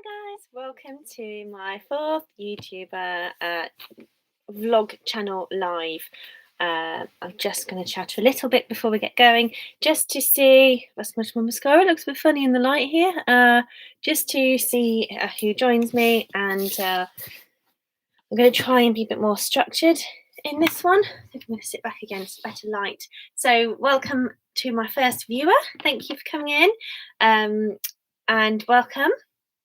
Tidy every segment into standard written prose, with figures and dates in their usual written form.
Hi guys, welcome to my fourth YouTuber vlog channel live. I'm just going to chat a little bit before we get going, just to see, that's much more mascara, it looks a bit funny in the light here, just to see who joins me, and I'm going to try and be a bit more structured in this one. I think I'm going to sit back again, it's better light. So welcome to my first viewer, thank you for coming in, and welcome.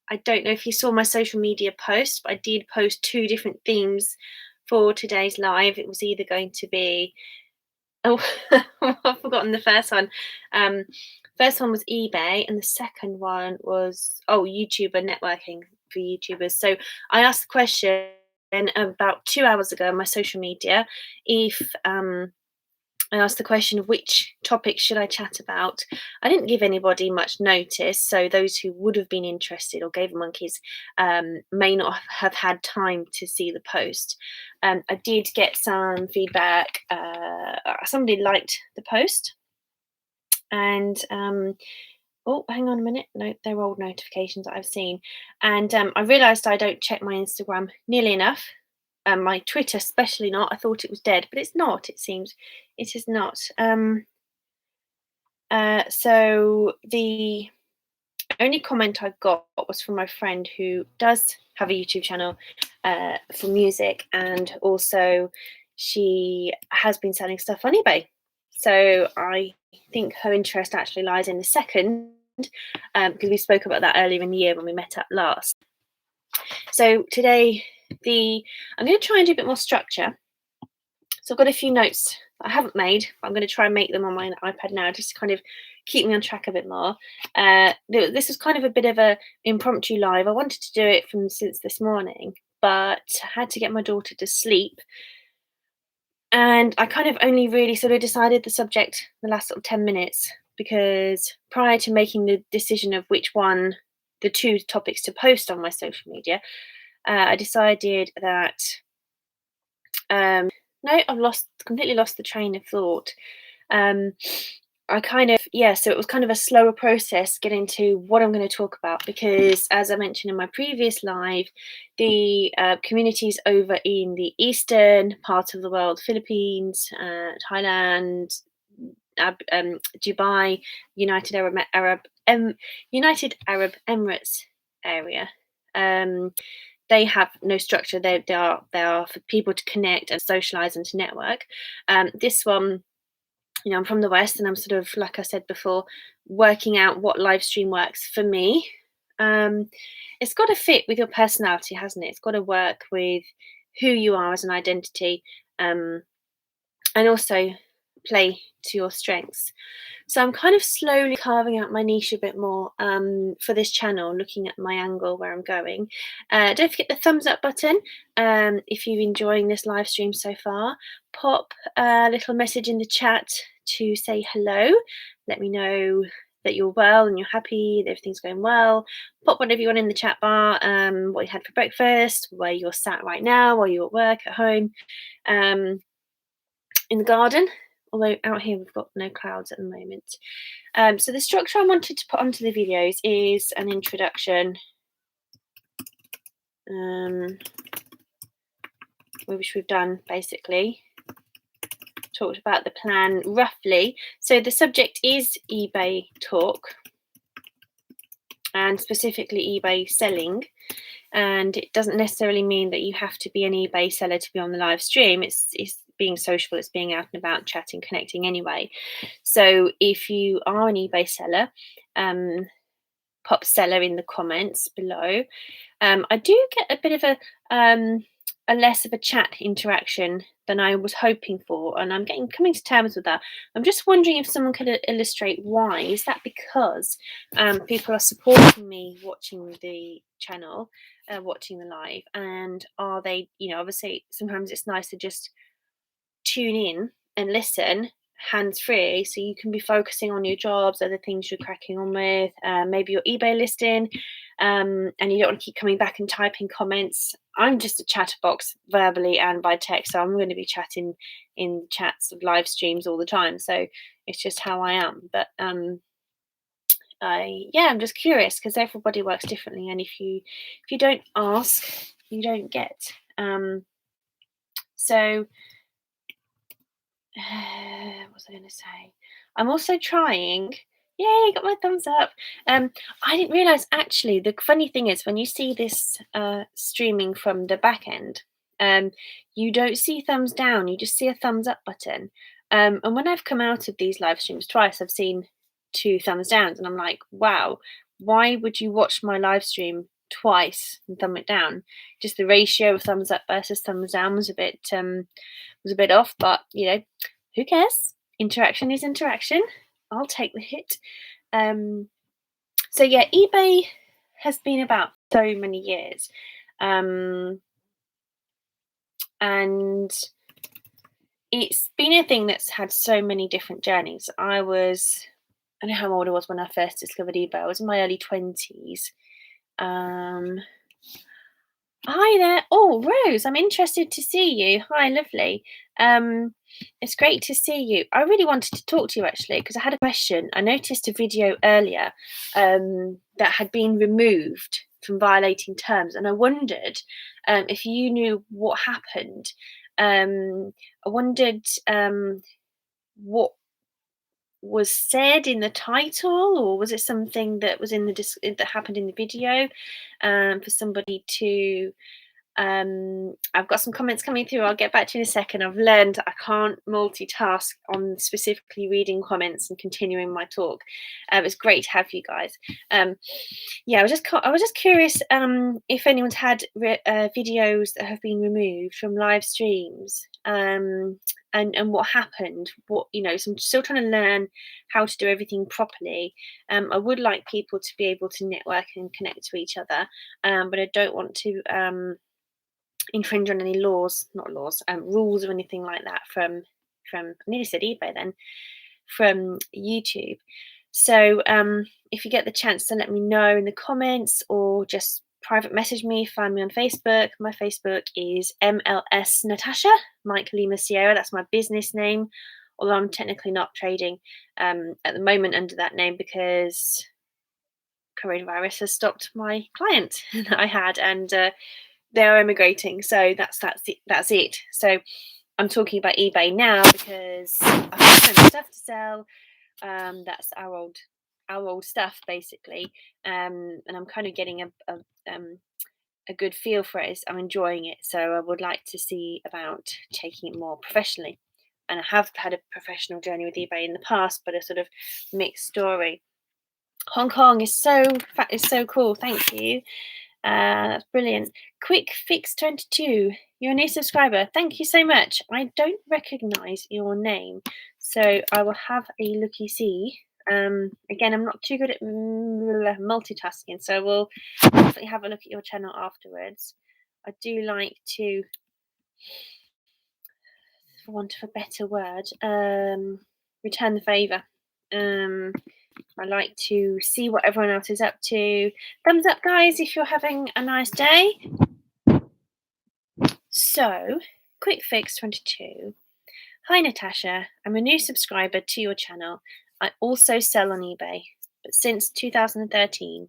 I don't know if you saw my social media post, but I did post two different themes for today's live. It was either going to be, I've forgotten the first one. First one was eBay, and the second one was YouTuber networking for YouTubers. So I asked the question about 2 hours ago on my social media if I asked the question of which topic should I chat about. I didn't give anybody much notice, so those who would have been interested or gave monkeys may not have had time to see the post. I did get some feedback. Somebody liked the post, and oh, hang on a minute. No, they're old notifications that I've seen, and I realised I don't check my Instagram nearly enough. My Twitter especially not. I thought it was dead, but it's not, it seems. It is not. So the only comment I got was from my friend who does have a YouTube channel for music, and also she has been selling stuff on eBay. So I think her interest actually lies in the second, because we spoke about that earlier in the year when we met up last. So today, I'm going to try and do a bit more structure. So I've got a few notes that I haven't made, but I'm going to try and make them on my iPad now, just to kind of keep me on track a bit more. This was kind of a bit of a impromptu live. I wanted to do it since this morning, but I had to get my daughter to sleep. And I kind of only really sort of decided the subject the last sort of 10 minutes, because prior to making the decision of which one, the two topics to post on my social media, I decided that no, I've completely lost the train of thought. I kind of, so it was kind of a slower process getting to what I'm going to talk about, because as I mentioned in my previous live, the communities over in the eastern part of the world, Philippines, Thailand, Dubai, United Arab Emirates area, they have no structure. They are for people to connect and socialize and to network. This one, I'm from the West, and I'm sort of, like I said before, working out what live stream works for me. It's got to fit with your personality, hasn't it? It's got to work with who you are as an identity, and also play to your strengths. So I'm kind of slowly carving out my niche a bit more for this channel, looking at my angle where I'm going. Don't forget the thumbs up button if you're enjoying this live stream so far. Pop a little message in the chat to say hello. Let me know that you're well and you're happy, that everything's going well. Pop whatever you want in the chat bar, what you had for breakfast, where you're sat right now, while you're at work, at home, in the garden. Although out here we've got no clouds at the moment. So the structure I wanted to put onto the videos is an introduction, which we've done basically. Talked about the plan roughly. So the subject is eBay talk, and specifically eBay selling. And it doesn't necessarily mean that you have to be an eBay seller to be on the live stream. It's being social, it's being out and about, chatting, connecting anyway. So if you are an eBay seller, pop seller in the comments below. I do get a bit of a less of a chat interaction than I was hoping for, and I'm coming to terms with that. I'm just wondering if someone could illustrate why. Is that because people are supporting me watching the channel, watching the live, and are they, obviously sometimes it's nice to just tune in and listen hands-free, so you can be focusing on your jobs, other things you're cracking on with, maybe your eBay listing, and you don't want to keep coming back and typing comments. I'm just a chatterbox verbally and by text, so I'm going to be chatting in chats of live streams all the time, so it's just how I am. But I'm just curious because everybody works differently, and if you don't ask, you don't get. So what was I going to say? I'm also trying. Yay, got my thumbs up. I didn't realize actually. The funny thing is, when you see this streaming from the back end, you don't see thumbs down. You just see a thumbs up button. And when I've come out of these live streams twice, I've seen 2 thumbs downs, and I'm like, wow, why would you watch my live stream twice and thumb it down? Just the ratio of thumbs up versus thumbs down was a bit off, but who cares? Interaction is interaction. I'll take the hit. So yeah, eBay has been about so many years, and it's been a thing that's had so many different journeys. I don't know how old I was when I first discovered eBay. I was in my early 20s. Hi there. Oh, Rose, I'm interested to see you. Hi, lovely. It's great to see you. I really wanted to talk to you actually because I had a question. I noticed a video earlier that had been removed from violating terms, and I wondered if you knew what happened. I wondered what was said in the title, or was it something that was that happened in the video for somebody to I've got some comments coming through. I'll get back to you in a second. I've learned I can't multitask on specifically reading comments and continuing my talk. It's great to have you guys. I was just curious if anyone's had videos that have been removed from live streams, and what happened. So I'm still trying to learn how to do everything properly. I would like people to be able to network and connect to each other, but I don't want to infringe on any rules or anything like that from I nearly said eBay then, from YouTube. So if you get the chance to let me know in the comments, or just private message me, find me on Facebook. My Facebook is MLS Natasha, Mike Lima Sierra. That's my business name, although I'm technically not trading at the moment under that name because coronavirus has stopped my client that I had, and they're emigrating, so that's it. So I'm talking about eBay now because I've got so much stuff to sell. That's our old stuff basically, and I'm kind of getting a good feel for it. I'm enjoying it, so I would like to see about taking it more professionally. And I have had a professional journey with eBay in the past, but a sort of mixed story. Hong Kong is so cool. Thank you. That's brilliant. Quick Fix 22, you're a new subscriber. Thank you so much. I don't recognise your name, so I will have a looky see. Again, I'm not too good at multitasking, so we'll definitely have a look at your channel afterwards. I do like to, for want of a better word, return the favour. I like to see what everyone else is up to. Thumbs up, guys, if you're having a nice day. So, Quick Fix 22. Hi, Natasha. I'm a new subscriber to your channel. I also sell on eBay, but since 2013.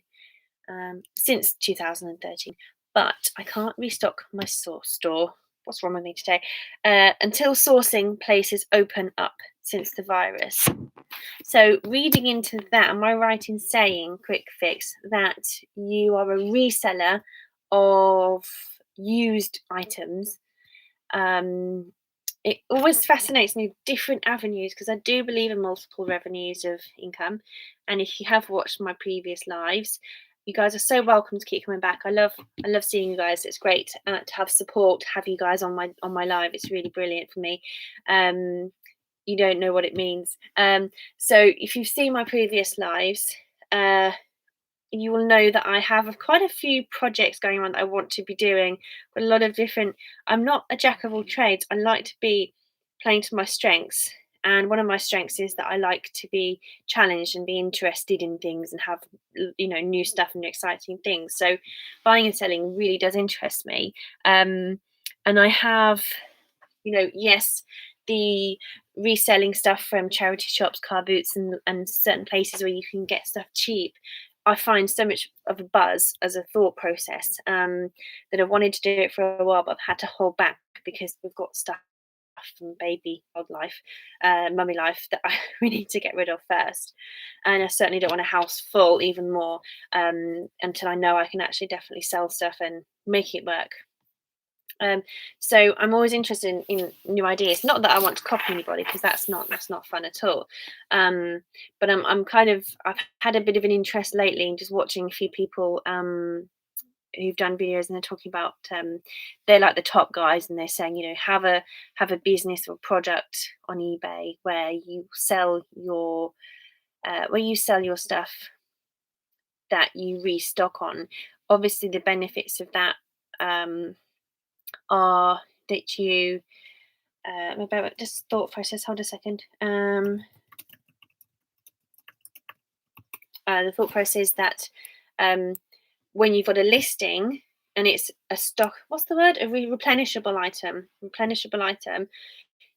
But I can't restock my store. What's wrong with me today? Until sourcing places open up since the virus. So reading into that, am I right in saying, Quick Fix, that you are a reseller of used items? It always fascinates me, different avenues, because I do believe in multiple revenues of income. And if you have watched my previous lives, you guys are so welcome to keep coming back. I love seeing you guys. It's great to have support, have you guys on my live. It's really brilliant for me. You don't know what it means. So if you've seen my previous lives, you will know that I have quite a few projects going on that I want to be doing, but a lot of different. I'm not a jack of all trades. I like to be playing to my strengths, and one of my strengths is that I like to be challenged and be interested in things and have new stuff and exciting things. So buying and selling really does interest me, and I have, yes, the reselling stuff from charity shops, car boots, and certain places where you can get stuff cheap, I find so much of a buzz as a thought process, that I've wanted to do it for a while, but I've had to hold back because we've got stuff from baby old life, mummy life, that we need to get rid of first. And I certainly don't want a house full even more, until I know I can actually definitely sell stuff and make it work. So I'm always interested in new ideas. Not that I want to copy anybody, because that's not fun at all. But I'm kind of, I've had a bit of an interest lately in just watching a few people who've done videos, and they're talking about, they're like the top guys, and they're saying, have a business or product on eBay where you sell your stuff that you restock on. Obviously, the benefits of that are that you just thought process. Hold a second. The thought process is that when you've got a listing and it's a stock, what's the word? A replenishable item.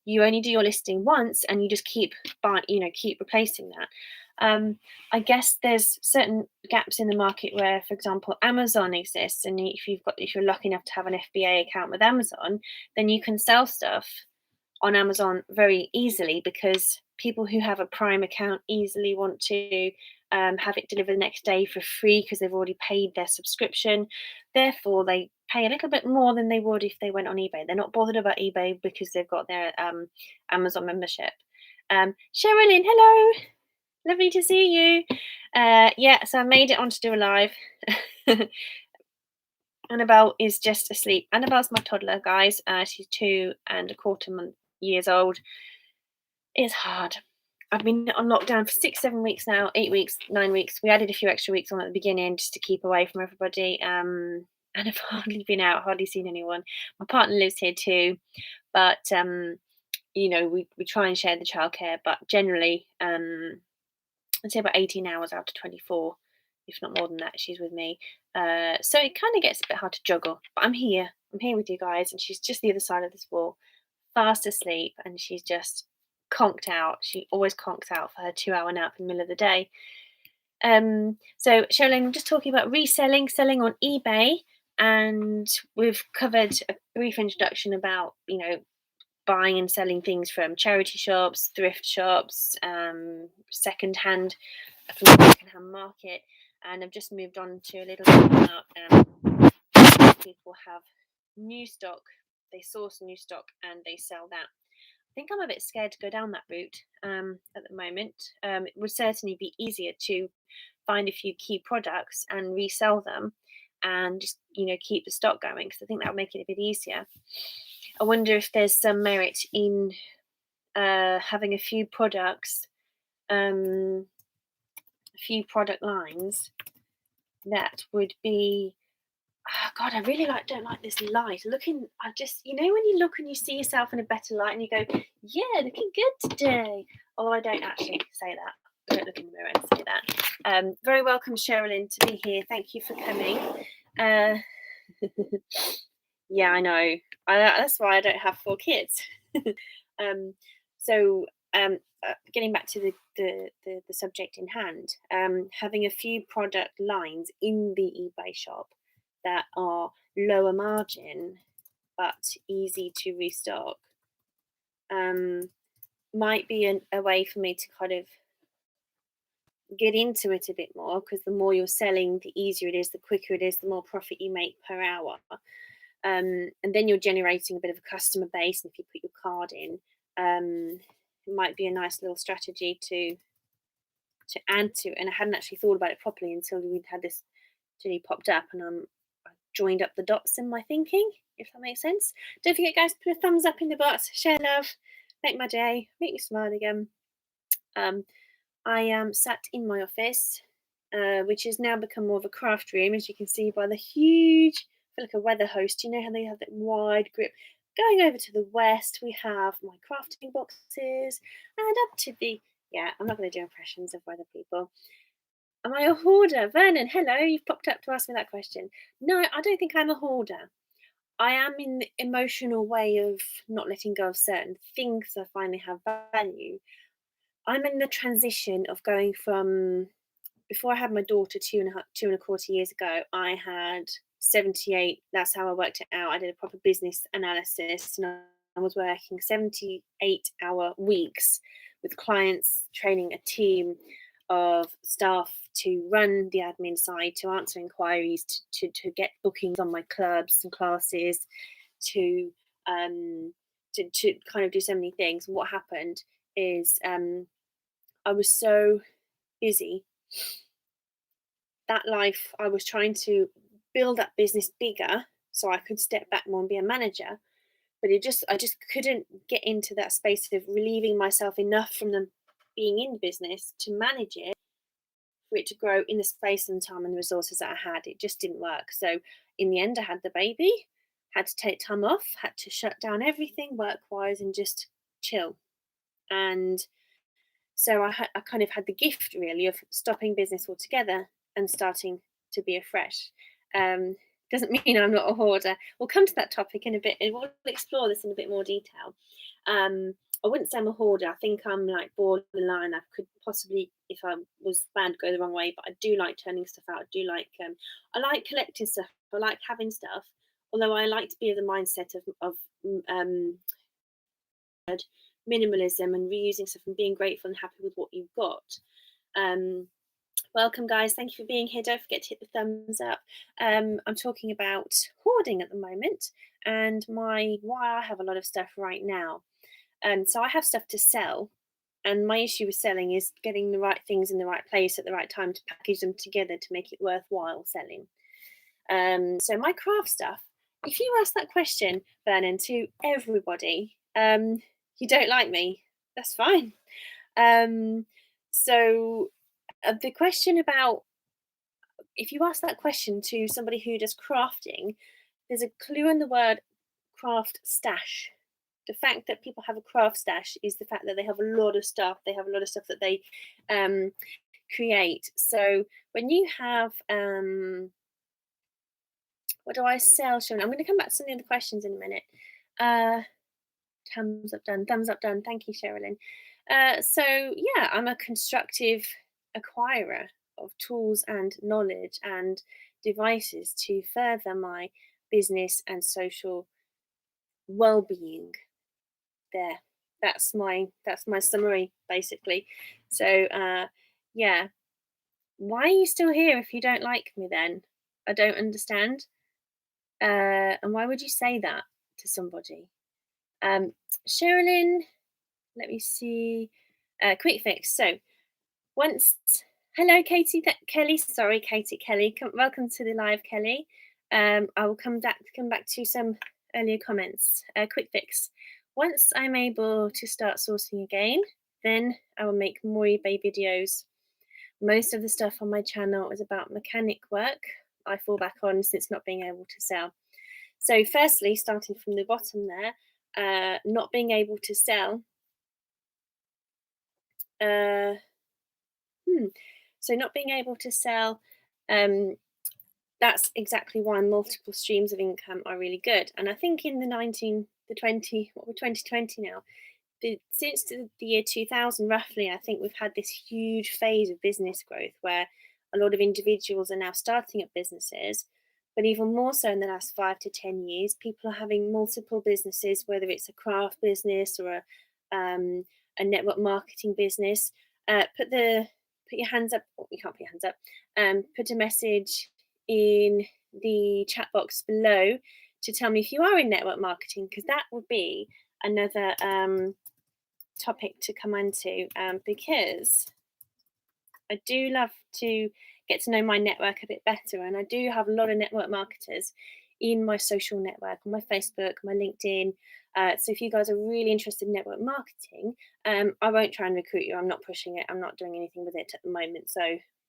You only do your listing once, and you just keep replacing that. I guess there's certain gaps in the market where, for example, Amazon exists, and if you're lucky enough to have an FBA account with Amazon, then you can sell stuff on Amazon very easily, because people who have a Prime account easily want to have it delivered the next day for free, because they've already paid their subscription. Therefore, they pay a little bit more than they would if they went on eBay. They're not bothered about eBay because they've got their Amazon membership. Sherilyn, hello. Lovely to see you. Yeah, so I made it on to do a live. Annabelle is just asleep. Annabelle's my toddler, guys. She's 2.25 years old. It's hard. I've been on lockdown for 6-7 weeks now, 8 weeks, 9 weeks. We added a few extra weeks on at the beginning just to keep away from everybody. And I've hardly been out, hardly seen anyone. My partner lives here too, but we try and share the childcare. But generally, I'd say about 18 hours out of 24, if not more than that, she's with me. So it kind of gets a bit hard to juggle. But I'm here with you guys, and she's just the other side of this wall, fast asleep, and she's just conked out. She always conks out for her 2-hour nap in the middle of the day. So Sherilyn, I'm just talking about reselling, selling on eBay, and we've covered a brief introduction about, buying and selling things from charity shops, thrift shops, secondhand market, and I've just moved on to a little bit about people have new stock, they source new stock and they sell that. I think I'm a bit scared to go down that route at the moment. It would certainly be easier to find a few key products and resell them, and just keep the stock going, because I think that would make it a bit easier. I wonder if there's some merit in having a few products, a few product lines that would be. Oh God, I really don't like this light. I just, when you look and you see yourself in a better light and you go, yeah, looking good today. Although I don't actually say that. I don't look in the mirror and say that. Very welcome, Sherilyn, to be here. Thank you for coming. Yeah, I know. That's why I don't have 4 kids. So getting back to the subject in hand, having a few product lines in the eBay shop that are lower margin but easy to restock might be a way for me to kind of get into it a bit more, because the more you're selling, the easier it is, the quicker it is, the more profit you make per hour. And then you're generating a bit of a customer base, and if you put your card in, it might be a nice little strategy to add to. And I hadn't actually thought about it properly until we'd had this really popped up, and I joined up the dots in my thinking, if that makes sense. Don't forget, guys, put a thumbs up in the box, share love, make my day, make me smile again. I am sat in my office, which has now become more of a craft room, as you can see by the huge, I feel like a weather host. You know how they have that wide grip. Going over to the west, we have my crafting boxes, and up to the, I'm not going to do impressions of weather people. Am I a hoarder? Vernon, hello, you've popped up to ask me that question. No, I don't think I'm a hoarder. I am in the emotional way of not letting go of certain things I finally have value. I'm in the transition of going from before I had my daughter 2.25 years ago, I had 78. That's how I worked it out. I did a proper business analysis and I was working 78-hour weeks with clients, training a team of staff to run the admin side, to answer inquiries, to get bookings on my clubs and classes, to to kind of do so many things. And what happened is I was so busy that life. I was trying to build that business bigger so I could step back more and be a manager. But I just couldn't get into that space of relieving myself enough from them being in the business to manage it for it to grow in the space and time and the resources that I had. It just didn't work. So in the end, I had the baby, had to take time off, had to shut down everything work wise and just chill. And so I kind of had the gift really of stopping business altogether and starting to be afresh. Um, doesn't mean I'm not a hoarder. We'll come to that topic in a bit and we'll explore this in a bit more detail. I wouldn't say I'm a hoarder. I think I'm like borderline. I could possibly, if I was bad, go the wrong way. But I do like turning stuff out. I like collecting stuff. I like having stuff. Although I like to be of the mindset of um, minimalism and reusing stuff and being grateful and happy with what you've got. Welcome, guys. Thank you for being here. Don't forget to hit the thumbs up. I'm talking about hoarding at the moment and why I have a lot of stuff right now. So I have stuff to sell, and my issue with selling is getting the right things in the right place at the right time to package them together to make it worthwhile selling. So my craft stuff. If you ask that question, Vernon, to everybody, you don't like me. That's fine. So the question about if you ask that question to somebody who does crafting, there's a clue in the word craft stash. The fact that people have a craft stash is the fact that they have a lot of stuff. They have a lot of stuff that they create. So when you have what do I sell, Sharon? I'm going to come back to some of the questions in a minute. Thumbs up done. Thumbs up done. Thank you, Sherilyn. So yeah, I'm a constructive acquirer of tools and knowledge and devices to further my business and social well-being. There, that's my summary basically. So yeah, why are you still here if you don't like me? Then I don't understand. And why would you say that to somebody? Sherilyn, let me see. Quick fix. So once, hello, Kelly. Sorry, Katie Kelly. Welcome to the live, Kelly. I will come back to some earlier comments. Quick fix. Once I'm able to start sourcing again, then I will make more eBay videos. Most of the stuff on my channel is about mechanic work I fall back on since not being able to sell. So firstly, starting from the bottom there, not being able to sell. So not being able to sell, that's exactly why multiple streams of income are really good. And I think in we're 2020 now, since the year 2000 roughly, I think we've had this huge phase of business growth where a lot of individuals are now starting up businesses. But even more so in the last 5 to 10 years, people are having multiple businesses, whether it's a craft business or a network marketing business. Put your hands up. Oh, you can't put your hands up. Put a message in the chat box below to tell me if you are in network marketing, because that would be another topic to come onto, because I do love to get to know my network a bit better, and I do have a lot of network marketers in my social network, on my Facebook, my LinkedIn. So if you guys are really interested in network marketing, I won't try and recruit you. I'm not pushing it. I'm not doing anything with it at the moment. So,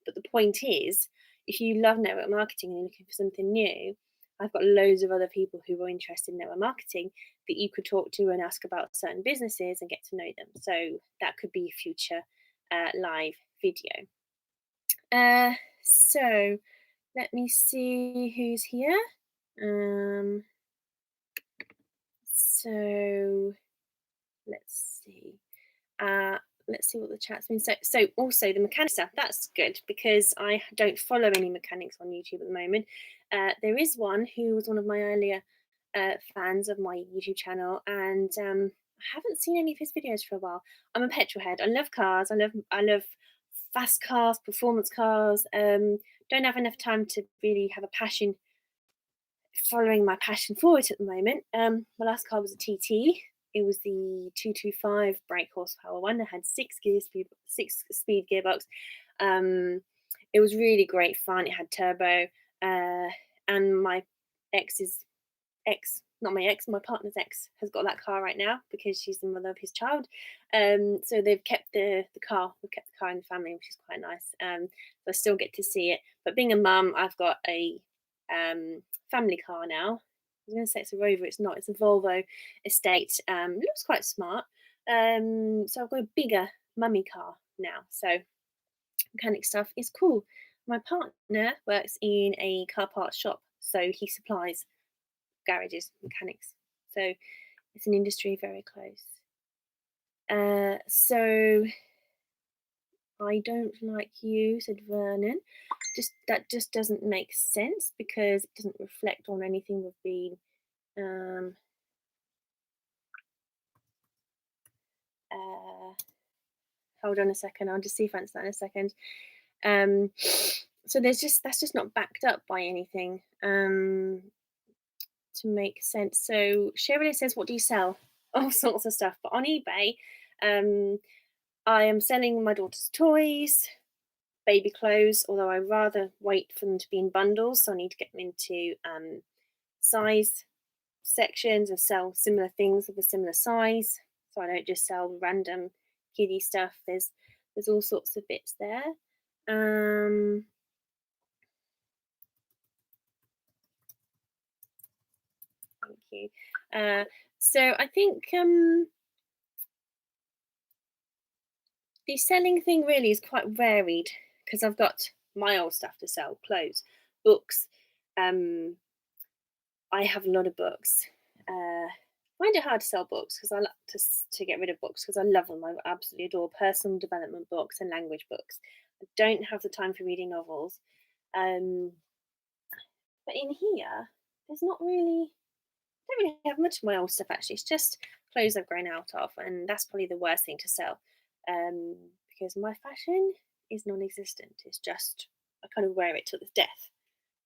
but the point is, if you love network marketing and you're looking for something new, I've got loads of other people who are interested in network marketing that you could talk to and ask about certain businesses and get to know them. So that could be a future live video. So let me see who's here. So let's see. Let's see what the chat's been. So also the mechanic stuff, that's good because I don't follow any mechanics on YouTube at the moment. There is one who was one of my earlier fans of my YouTube channel, and I haven't seen any of his videos for a while. I'm a petrol head. I love cars. I love fast cars, performance cars. Don't have enough time to really have a passion following my passion for it at the moment. My last car was a TT. It was the 225 brake horsepower one. It had six speed gearbox. It was really great fun. It had turbo, and my my partner's ex has got that car right now because she's the mother of his child. So they've kept the car. We've kept the car in the family, which is quite nice. So I still get to see it. But being a mum, I've got a family car now. I was going to say it's a Rover. It's not. It's a Volvo estate. It looks quite smart. So I've got a bigger mummy car now. So mechanic stuff is cool. My partner works in a car parts shop, so he supplies garages, mechanics. So it's an industry very close. So I don't like you, said Vernon. That just doesn't make sense because it doesn't reflect on anything we've been. Hold on a second. I'll just see if I answer that in a second. So that's just not backed up by anything to make sense. So Cheryl says, "What do you sell?" All sorts of stuff, but on eBay, I am selling my daughter's toys, baby clothes, although I rather wait for them to be in bundles, so I need to get them into size sections and sell similar things of a similar size, so I don't just sell random kiddie stuff. There's all sorts of bits there. Thank you. So I think the selling thing really is quite varied because I've got my old stuff to sell, clothes, books. I have a lot of books. I find it hard to sell books because I like to get rid of books because I love them. I absolutely adore personal development books and language books. I don't have the time for reading novels. But in here, there's not really, I don't really have much of my old stuff actually. It's just clothes I've grown out of, and that's probably the worst thing to sell because my fashion is non-existent. It's just I kind of wear it till its death.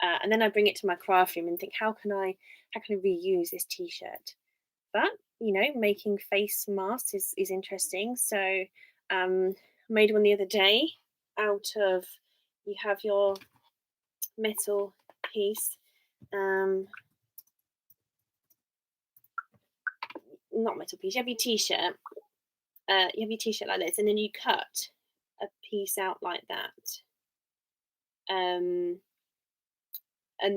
And then I bring it to my craft room and think, how can I reuse this t-shirt? But making face masks is interesting. So I made one the other day out of, you have your metal piece, not metal piece, you have your t-shirt, like this, and then you cut a piece out like that. And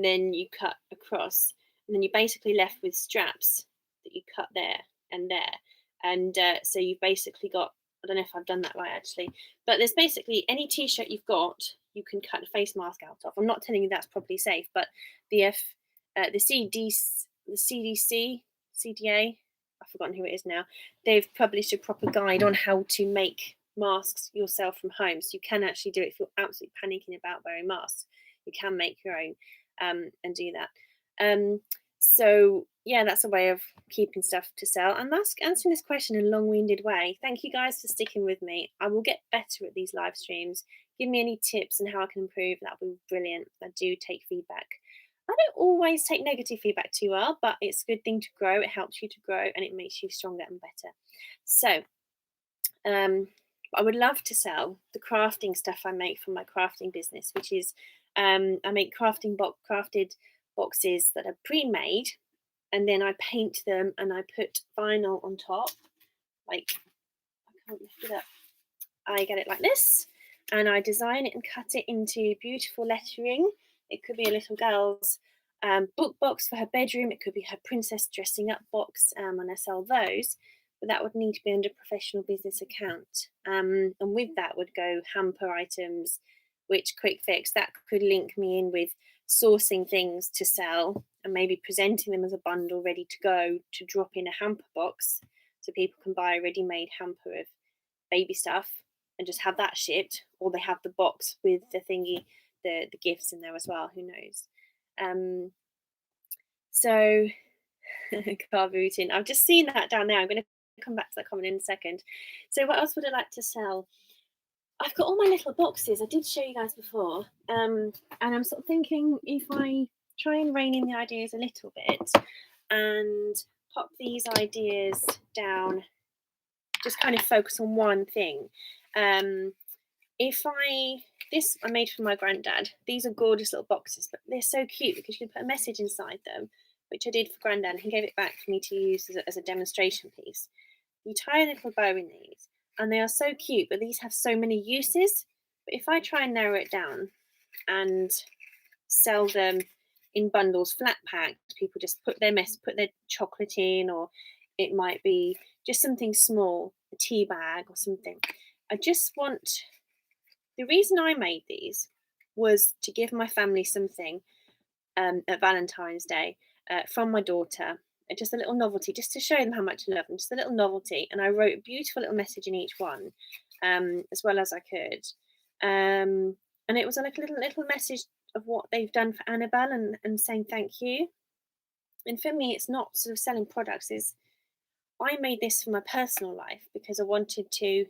then you cut across, and then you're basically left with straps that you cut there and there. And so you've basically got, I don't know if I've done that right actually, but there's basically any t-shirt you've got, you can cut a face mask out of. I'm not telling you that's probably safe, but the CDA, I've forgotten who it is now, they've published a proper guide on how to make masks yourself from home. So you can actually do it if you're absolutely panicking about wearing masks. You can make your own and do that. So yeah, that's a way of keeping stuff to sell. And that's answering this question in a long-winded way. Thank you guys for sticking with me. I will get better at these live streams. Give me any tips on how I can improve. That would be brilliant. I do take feedback. I don't always take negative feedback too well, but it's a good thing to grow. It helps you to grow and it makes you stronger and better. So I would love to sell the crafting stuff I make from my crafting business, which is I make crafted boxes that are pre-made, and then I paint them and I put vinyl on top. Like, I can't lift it up. I get it like this, and I design it and cut it into beautiful lettering. It could be a little girl's book box for her bedroom. It could be her princess dressing up box, and I sell those. But that would need to be under professional business account. And with that would go hamper items, which Quick Fix, that could link me in with sourcing things to sell. and maybe presenting them as a bundle ready to go to drop in a hamper box, so people can buy a ready-made hamper of baby stuff and just have that shipped, or they have the box with the thingy, the gifts in there as well. Who knows? So carb routine. I've just seen that down there. I'm going to come back to that comment in a second. So what else would I like to sell? I've got all my little boxes. I did show you guys before, and I'm sort of thinking if I try and rein in the ideas a little bit and pop these ideas down, just kind of focus on one thing. This I made for my granddad. These are gorgeous little boxes, but they're so cute because you can put a message inside them, which I did for granddad, and he gave it back for me to use as a demonstration piece. You tie a little bow in these, and they are so cute, but these have so many uses. But if I try and narrow it down and sell them in bundles, flat packed, people just put their chocolate in, or it might be just something small, a tea bag or something. The reason I made these was to give my family something at Valentine's Day from my daughter, just a little novelty, just to show them how much I love them, just a little novelty. And I wrote a beautiful little message in each one, as well as I could. And it was like a little message of what they've done for Annabelle, and saying thank you. And for me, it's not sort of selling products. I made this for my personal life because I wanted to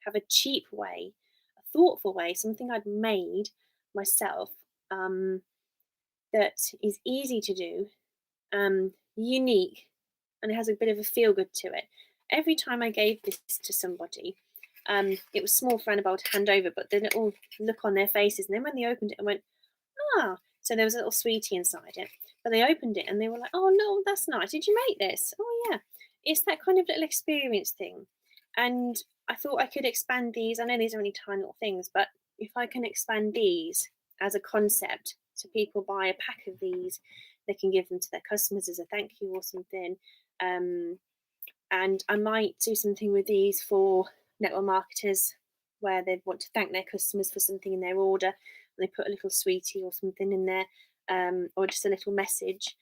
have a cheap way, a thoughtful way, something I'd made myself, that is easy to do, unique, and it has a bit of a feel good to it. Every time I gave this to somebody, it was small for Annabelle to hand over, but the little look on their faces, and then when they opened it, I went, ah, so there was a little sweetie inside it. But they opened it and they were like, oh no, that's nice. Did you make this? Oh yeah. It's that kind of little experience thing. And I thought I could expand these. I know these are only tiny little things, but if I can expand these as a concept, so people buy a pack of these, they can give them to their customers as a thank you or something. And I might do something with these for network marketers where they want to thank their customers for something in their order. And they put a little sweetie or something in there, or just a little message.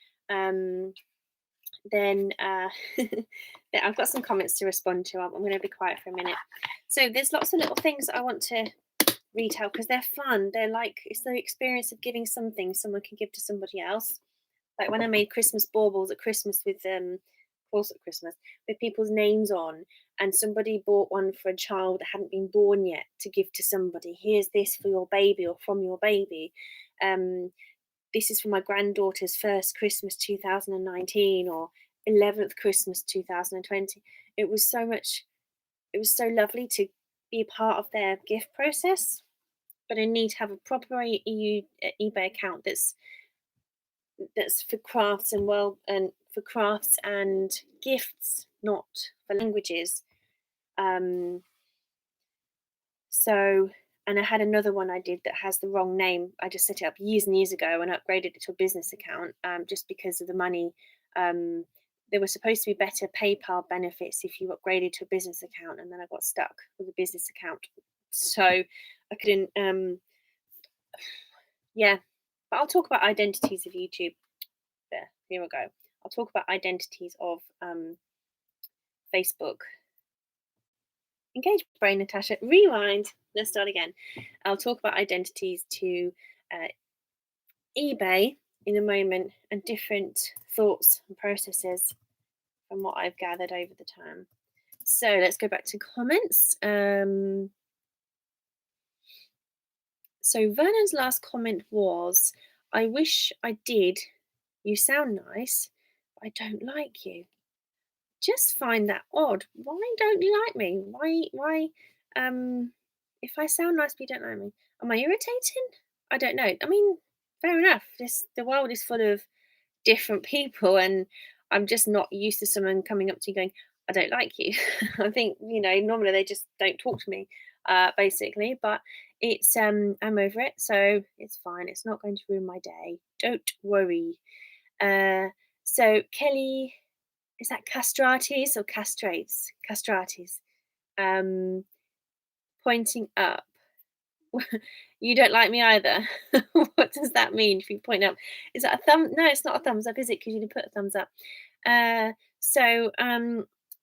Then I've got some comments to respond to. I'm going to be quiet for a minute. So there's lots of little things that I want to retail because they're fun. They're like, it's the experience of giving something someone can give to somebody else. Like when I made Christmas baubles at Christmas with with people's names on, and somebody bought one for a child that hadn't been born yet to give to somebody. Here's this for your baby or from your baby. This is for my granddaughter's first Christmas 2019 or 11th Christmas 2020. It was so lovely to be a part of their gift process. But I need to have a proper eBay account that's for crafts and for crafts and gifts, not for languages. And I had another one I did that has the wrong name. I just set it up years and years ago and upgraded it to a business account, just because of the money. There were supposed to be better PayPal benefits if you upgraded to a business account, and then I got stuck with a business account. So I couldn't, yeah. But I'll talk about identities of YouTube. There, here we go. I'll talk about identities of Facebook. Engage brain, Natasha. Rewind. Let's start again. I'll talk about identities to eBay in a moment, and different thoughts and processes from what I've gathered over the time. So let's go back to comments. So Vernon's last comment was, I wish I did. You sound nice, but I don't like you. Just find that odd. Why don't you like me? Why if I sound nice but you don't like me, am I irritating? I don't know. I mean, fair enough. The world is full of different people, and I'm just not used to someone coming up to you going, I don't like you. I think, normally they just don't talk to me, basically, but it's I'm over it, so it's fine. It's not going to ruin my day. Don't worry. So Kelly, is that castrates or castrates? Castrates. Pointing up. You don't like me either. What does that mean? If you point up, is that a thumb? No, it's not a thumbs up, is it? Because you didn't put a thumbs up. So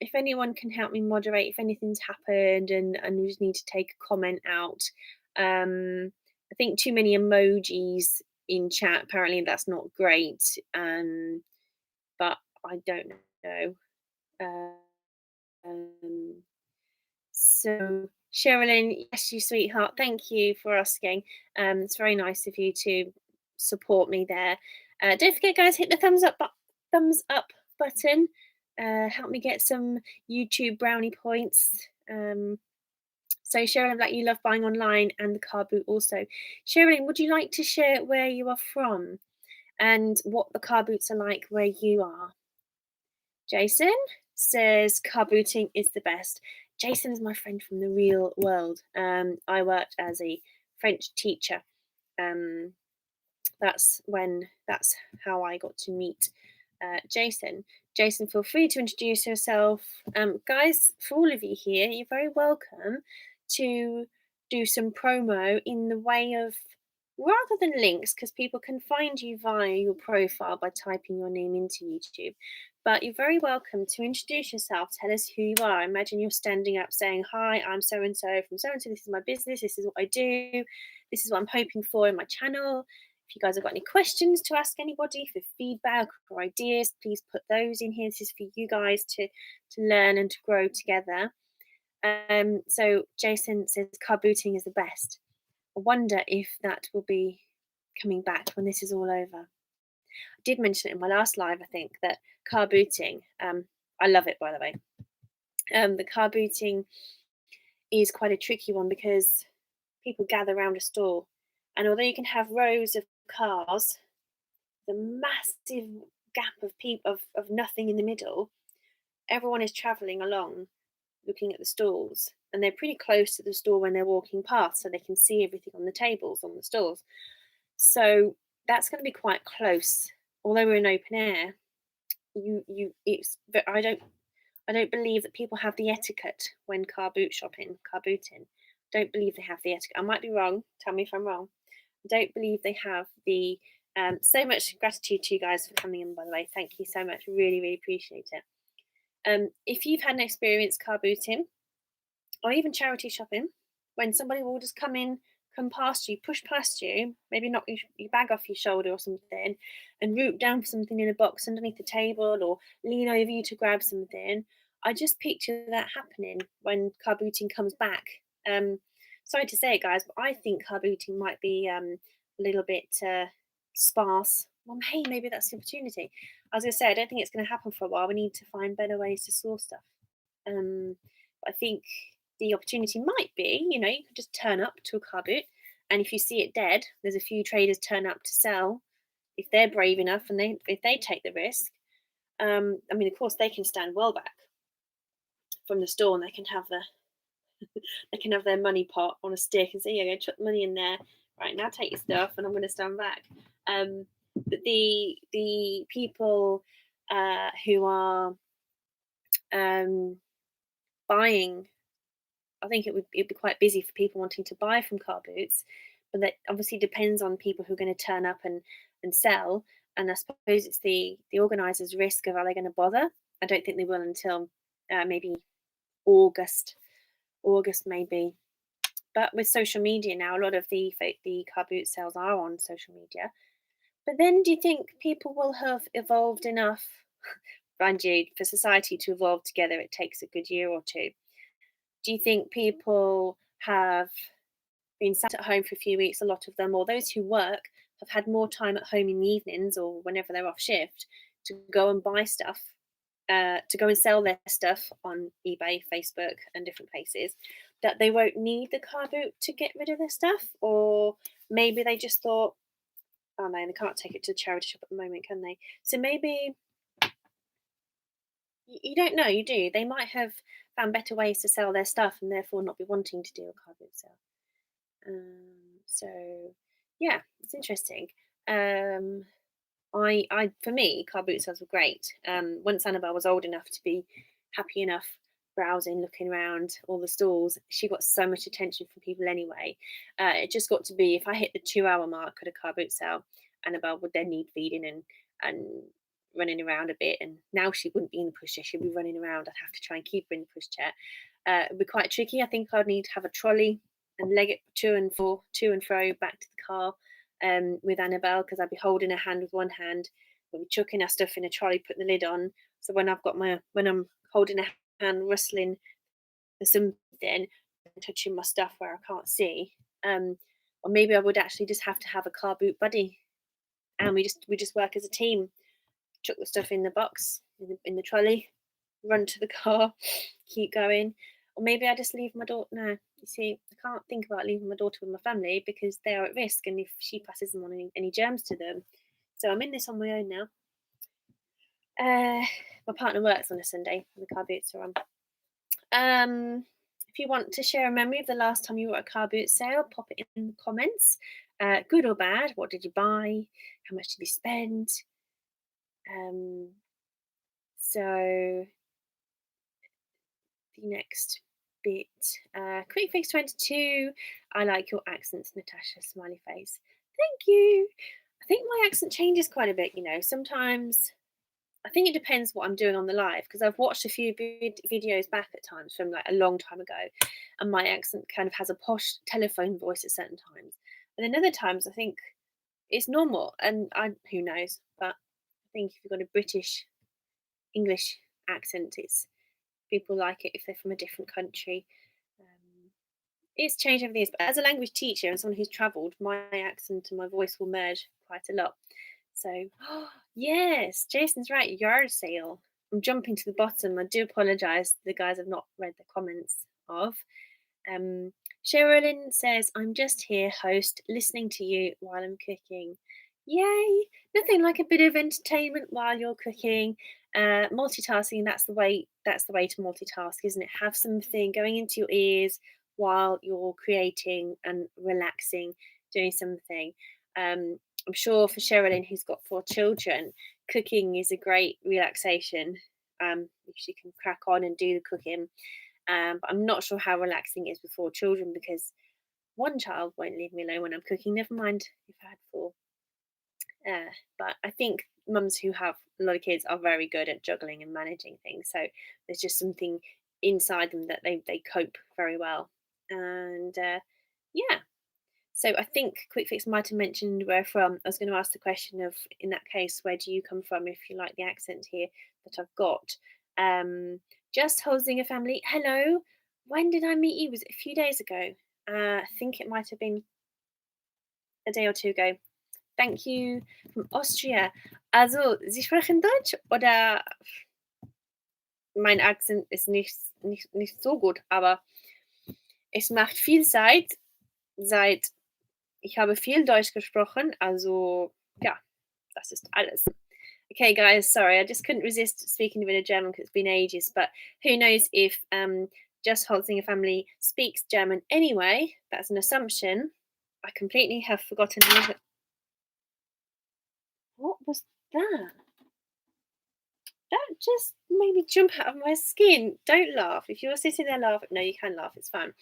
if anyone can help me moderate, if anything's happened and we just need to take a comment out, I think too many emojis in chat. Apparently, that's not great. But I don't know. Um, so, Sherilyn, yes, you sweetheart, thank you for asking. It's very nice of you to support me there. Don't forget, guys, hit the thumbs up button. Help me get some YouTube brownie points. So, Sherilyn, like you love buying online and the car boot also. Sherilyn, would you like to share where you are from and what the car boots are like where you are? Jason says car booting is the best. Jason is my friend from the real world. I worked as a French teacher. Um, that's how I got to meet Jason. Jason, feel free to introduce yourself. Guys, for all of you here, you're very welcome to do some promo in the way of, rather than links, because people can find you via your profile by typing your name into YouTube. But you're very welcome to introduce yourself, tell us who you are. Imagine you're standing up saying, "Hi, I'm so and so from so and so. This is my business. This is what I do. This is what I'm hoping for in my channel. If you guys have got any questions to ask anybody for feedback or ideas, please put those in here. This is for you guys to learn and to grow together." So Jason says car booting is the best. I wonder if that will be coming back when this is all over. I did mention it in my last live, I think, that car booting, I love it, by the way. The car booting is quite a tricky one because people gather around a store, and although you can have rows of cars, the massive gap of people of nothing in the middle, everyone is traveling along looking at the stalls, and they're pretty close to the store when they're walking past, so they can see everything on the tables on the stalls. So that's going to be quite close. Although we're in open air, I don't believe that people have the etiquette when car booting. Don't believe they have the etiquette. I might be wrong. Tell me if I'm wrong. I don't believe they have the. So much gratitude to you guys for coming in, by the way. Thank you so much. Really, really appreciate it. If you've had an experience car booting or even charity shopping, when somebody will just come past you, push past you, maybe knock your bag off your shoulder or something, and root down for something in a box underneath the table or lean over you to grab something. I just picture that happening when car booting comes back. Sorry to say it, guys, but I think car booting might be a little bit sparse. Well, hey, maybe that's the opportunity. As I say, I don't think it's going to happen for a while. We need to find better ways to source stuff. I think the opportunity might be, you could just turn up to a car boot, and if you see it dead, there's a few traders turn up to sell if they're brave enough and if they take the risk. Of course, they can stand well back from the store and they can have their money pot on a stick and say, "Yeah, go chuck the money in there. Right, now take your stuff, and I'm going to stand back." But the people who are buying, I think it'd be quite busy for people wanting to buy from car boots, but that obviously depends on people who are going to turn up and sell. And I suppose it's the organisers' risk of, are they going to bother? I don't think they will until maybe August maybe. But with social media now, a lot of the car boot sales are on social media. But then, do you think people will have evolved enough? Mind you, for society to evolve together, it takes a good year or two. Do you think people have been sat at home for a few weeks, a lot of them, or those who work have had more time at home in the evenings or whenever they're off shift to go and buy stuff, to go and sell their stuff on eBay, Facebook, and different places, that they won't need the car boot to get rid of their stuff? Or maybe they just thought, oh no, they can't take it to the charity shop at the moment, can they? So maybe, you don't know, you do. They might have found better ways to sell their stuff and therefore not be wanting to do a car boot sale. So yeah, it's interesting. I for me, car boot sales were great. Once Annabelle was old enough to be happy enough browsing, looking around all the stalls. She got so much attention from people anyway. It just got to be, if I hit the 2 hour mark at a car boot sale, Annabelle would then need feeding and running around a bit. And now she wouldn't be in the pushchair; she'd be running around. I'd have to try and keep her in the pushchair. It'd be quite tricky. I think I'd need to have a trolley and leg it to and fro back to the car with Annabelle, because I'd be holding her hand with one hand, we'll be chucking our stuff in a trolley, putting the lid on. So when I'm holding her hand, rustling for something, and touching my stuff where I can't see, or maybe I would actually just have to have a car boot buddy, and we just work as a team. Chuck the stuff in the box in the trolley, run to the car, keep going. Or maybe I just leave my daughter. No, you see, I can't think about leaving my daughter with my family because they are at risk, and if she passes on any germs to them. So I'm in this on my own now. My partner works on a Sunday when the car boots are on. If you want to share a memory of the last time you were at a car boot sale, pop it in the comments. Good or bad? What did you buy? How much did you spend? So the next bit, Quick Fix 22. I like your accents, Natasha. Smiley face. Thank you. I think my accent changes quite a bit. Sometimes I think it depends what I'm doing on the live, because I've watched a few videos back at times from like a long time ago, and my accent kind of has a posh telephone voice at certain times, and then other times I think it's normal, and who knows, but I think if you've got a British English accent, people like it if they're from a different country. It's changed over the years, but as a language teacher and someone who's travelled, my accent and my voice will merge quite a lot. So, yes, Jason's right. Yard sale. I'm jumping to the bottom. I do apologise to the guys I've not read the comments of. Sherilyn says, I'm just here, host, listening to you while I'm cooking. Yay! Nothing like a bit of entertainment while you're cooking. Multitasking, that's the way to multitask, isn't it? Have something going into your ears while you're creating and relaxing, doing something. I'm sure for Sherilyn, who's got 4 children, cooking is a great relaxation. If she can crack on and do the cooking. But I'm not sure how relaxing it is with 4 children, because one child won't leave me alone when I'm cooking. Never mind if I had 4. But I think mums who have a lot of kids are very good at juggling and managing things. So there's just something inside them that they cope very well. And yeah. So I think Quick Fix might have mentioned where from. I was going to ask the question of, in that case, where do you come from, if you like the accent here that I've got. Just hosting a family. Hello. When did I meet you? Was it a few days ago? I think it might have been a day or 2 ago. Thank you from Austria. Also, Sie sprechen Deutsch oder? Mein Akzent ist nicht so gut, aber es macht viel Zeit, ich habe viel Deutsch gesprochen, also ja, das ist alles. Okay, guys, sorry, I just couldn't resist speaking a bit of German because it's been ages, but who knows if Just Holding a Family speaks German anyway. That's an assumption. I completely have forgotten. What was that? That just made me jump out of my skin. Don't laugh. If you're sitting there laughing, no, you can laugh. It's fine.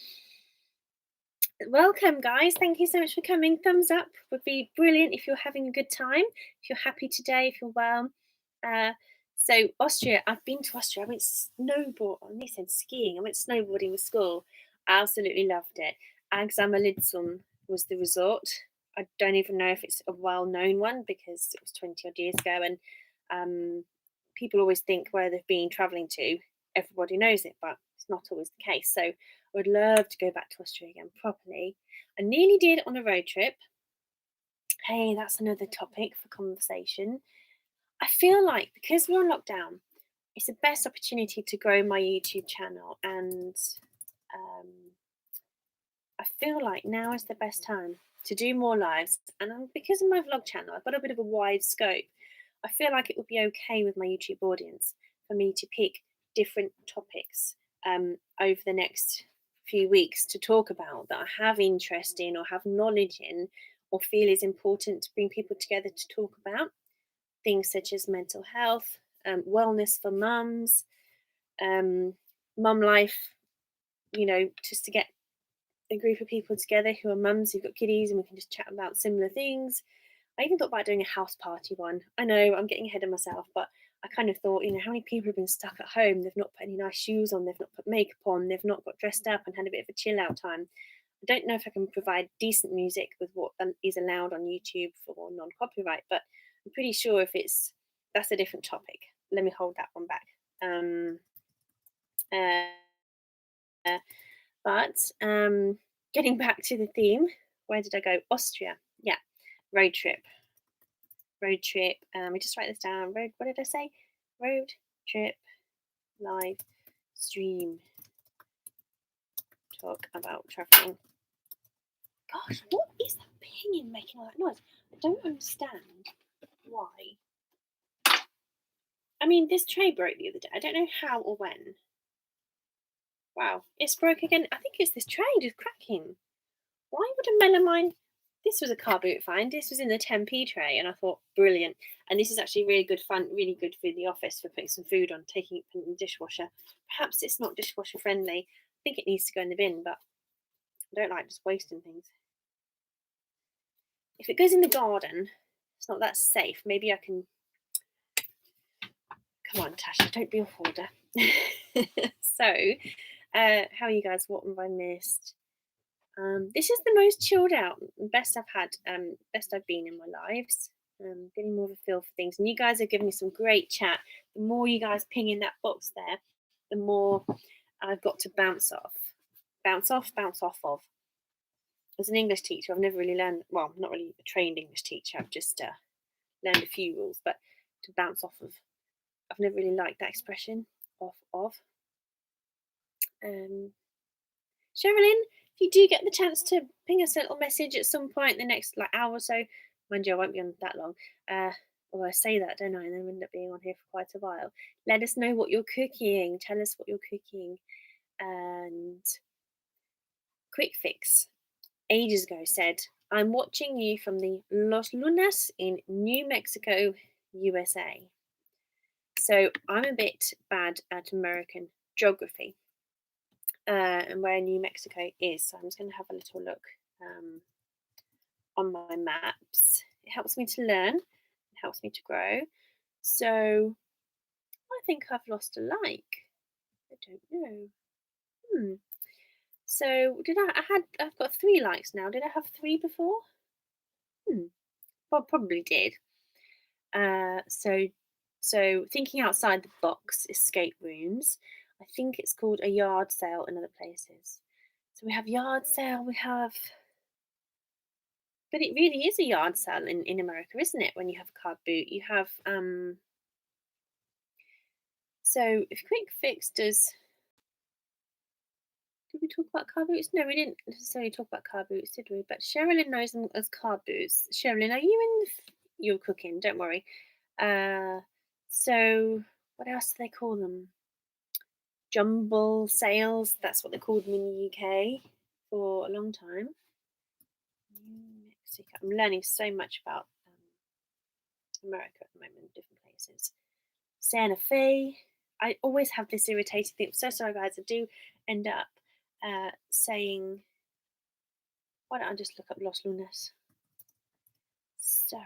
Welcome, guys. Thank you so much for coming. Thumbs up would be brilliant if you're having a good time, if you're happy today, if you're well. So Austria, I've been to Austria. I went snowboard. I nearly said skiing. I went snowboarding with school. I absolutely loved it. Agsamalitzum was the resort. I don't even know if it's a well-known one because it was 20 odd years ago, and people always think where they've been travelling to, everybody knows it, but it's not always the case. So I would love to go back to Austria again properly. I nearly did on a road trip. Hey, that's another topic for conversation. I feel like because we're on lockdown, it's the best opportunity to grow my YouTube channel, and I feel like now is the best time to do more lives. And because of my vlog channel, I've got a bit of a wide scope. I feel like it would be okay with my YouTube audience for me to pick different topics over the next few weeks to talk about that I have interest in or have knowledge in or feel is important to bring people together to talk about. Things such as mental health, wellness for mums, mum life, just to get a group of people together who are mums who've got kiddies and we can just chat about similar things. I even thought about doing a house party one. I know I'm getting ahead of myself, but I kind of thought, how many people have been stuck at home? They've not put any nice shoes on, they've not put makeup on, they've not got dressed up and had a bit of a chill out time. I don't know if I can provide decent music with what is allowed on YouTube for non-copyright, but I'm pretty sure that's a different topic. Let me hold that one back. But getting back to the theme, where did I go? Austria. Yeah, road trip. Road trip. We just write this down. What did I say? Road trip live stream. Talk about traveling. Gosh, what is that pinging making all that noise? I don't understand why. I mean, this tray broke the other day. I don't know how or when. Wow, it's broke again. I think it's this tray just cracking. Why would a melamine? This was a car boot find. This was in the 10p tray, and I thought, brilliant. And this is actually really good fun, really good for the office for putting some food on, taking it in the dishwasher. Perhaps it's not dishwasher friendly. I think it needs to go in the bin, but I don't like just wasting things. If it goes in the garden, it's not that safe. Maybe I can. Come on, Tasha, don't be a hoarder. So, how are you guys? What have I missed? This is the most chilled out, best I've had, best I've been in my lives. Getting more of a feel for things, and you guys are giving me some great chat. The more you guys ping in that box there, the more I've got to bounce off of. As an English teacher, I've never really learned. Well, I'm not really a trained English teacher. I've just learned a few rules, but to bounce off of, I've never really liked that expression. Off of. Sherilyn, if you do get the chance to ping us a little message at some point in the next hour or so, mind you, I won't be on that long. Although I say that, don't I? And then end up being on here for quite a while. Let us know what you're cooking. Tell us what you're cooking. And Quick Fix, ages ago, said, I'm watching you from the Los Lunas in New Mexico, USA. So I'm a bit bad at American geography. And where New Mexico is. So I'm just going to have a little look on my maps. It helps me to learn. It helps me to grow. So I think I've lost a like. I don't know. So did I've got 3 likes now. Did I have 3 before? Well, probably did. So thinking outside the box, escape rooms. I think it's called a yard sale in other places. So we have yard sale, but it really is a yard sale in America, isn't it? When you have a car boot, you have so if Quick Fix does, did we talk about car boots? No, we didn't necessarily talk about car boots, did we? But Sherilyn knows them as car boots. Sherilyn, are you you're cooking, don't worry. So what else do they call them? Jumble sales, that's what they called them in the UK for a long time. New Mexico. I'm learning so much about America at the moment, different places. Santa Fe. I always have this irritating thing. So sorry, guys. I do end up saying, why don't I just look up Los Lunas? So,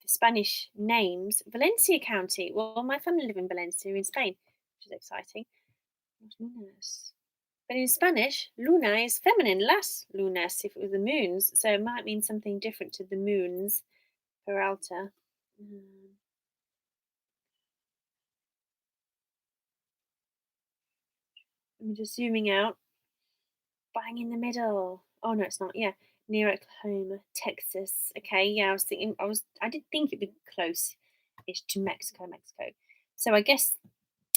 the Spanish names, Valencia County. Well, my family live in Valencia in Spain, which is exciting. Los Lunas. But in Spanish, luna is feminine, las lunas, if it was the moons. So it might mean something different to the moons, Peralta. I'm just zooming out. Bang in the middle. Oh no, it's not. Yeah, near Oklahoma, Texas. Okay, yeah, I did think it'd be close-ish to Mexico. So I guess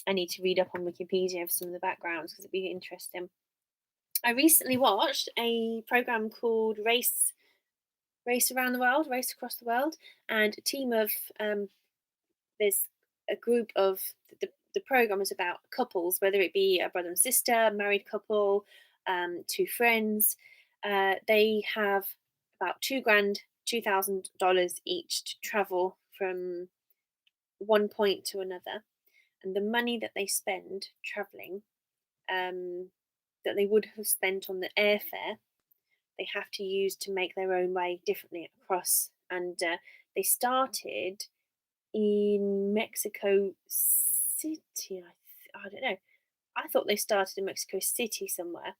I need to read up on Wikipedia for some of the backgrounds because it'd be interesting. I recently watched a program called Race Around the World, Race Across the World, and a team of there's a group of the program is about couples, whether it be a brother and sister, married couple, 2 friends. They have about $2,000 each to travel from one point to another. and the money that they spend traveling, that they would have spent on the airfare, they have to use to make their own way differently across. And they started in Mexico City. I don't know. I thought they started in Mexico City somewhere,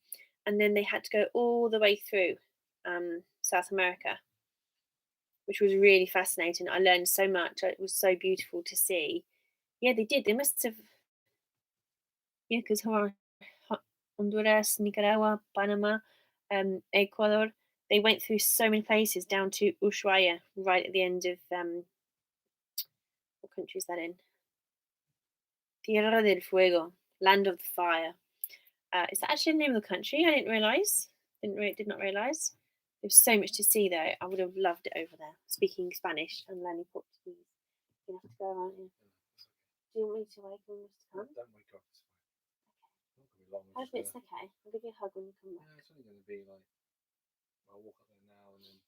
and then they had to go all the way through South America, which was really fascinating. I learned so much. It was so beautiful to see. Yeah, they did. They must have. Yeah, because Honduras, Nicaragua, Panama, Ecuador. They went through so many places down to Ushuaia, right at the end of what country is that in? Tierra del Fuego, land of the fire. Is that actually the name of the country? I didn't realise. Did not realise. There's so much to see though. I would have loved it over there. Speaking Spanish and learning Portuguese. You have to go, aren't you? Do you want me to wake when to come? Don't wake up. It's fine. Not gonna be long. 5 minutes, okay. I'll give you a hug when you come back. Yeah, it's only going to be like I'll walk up there now and then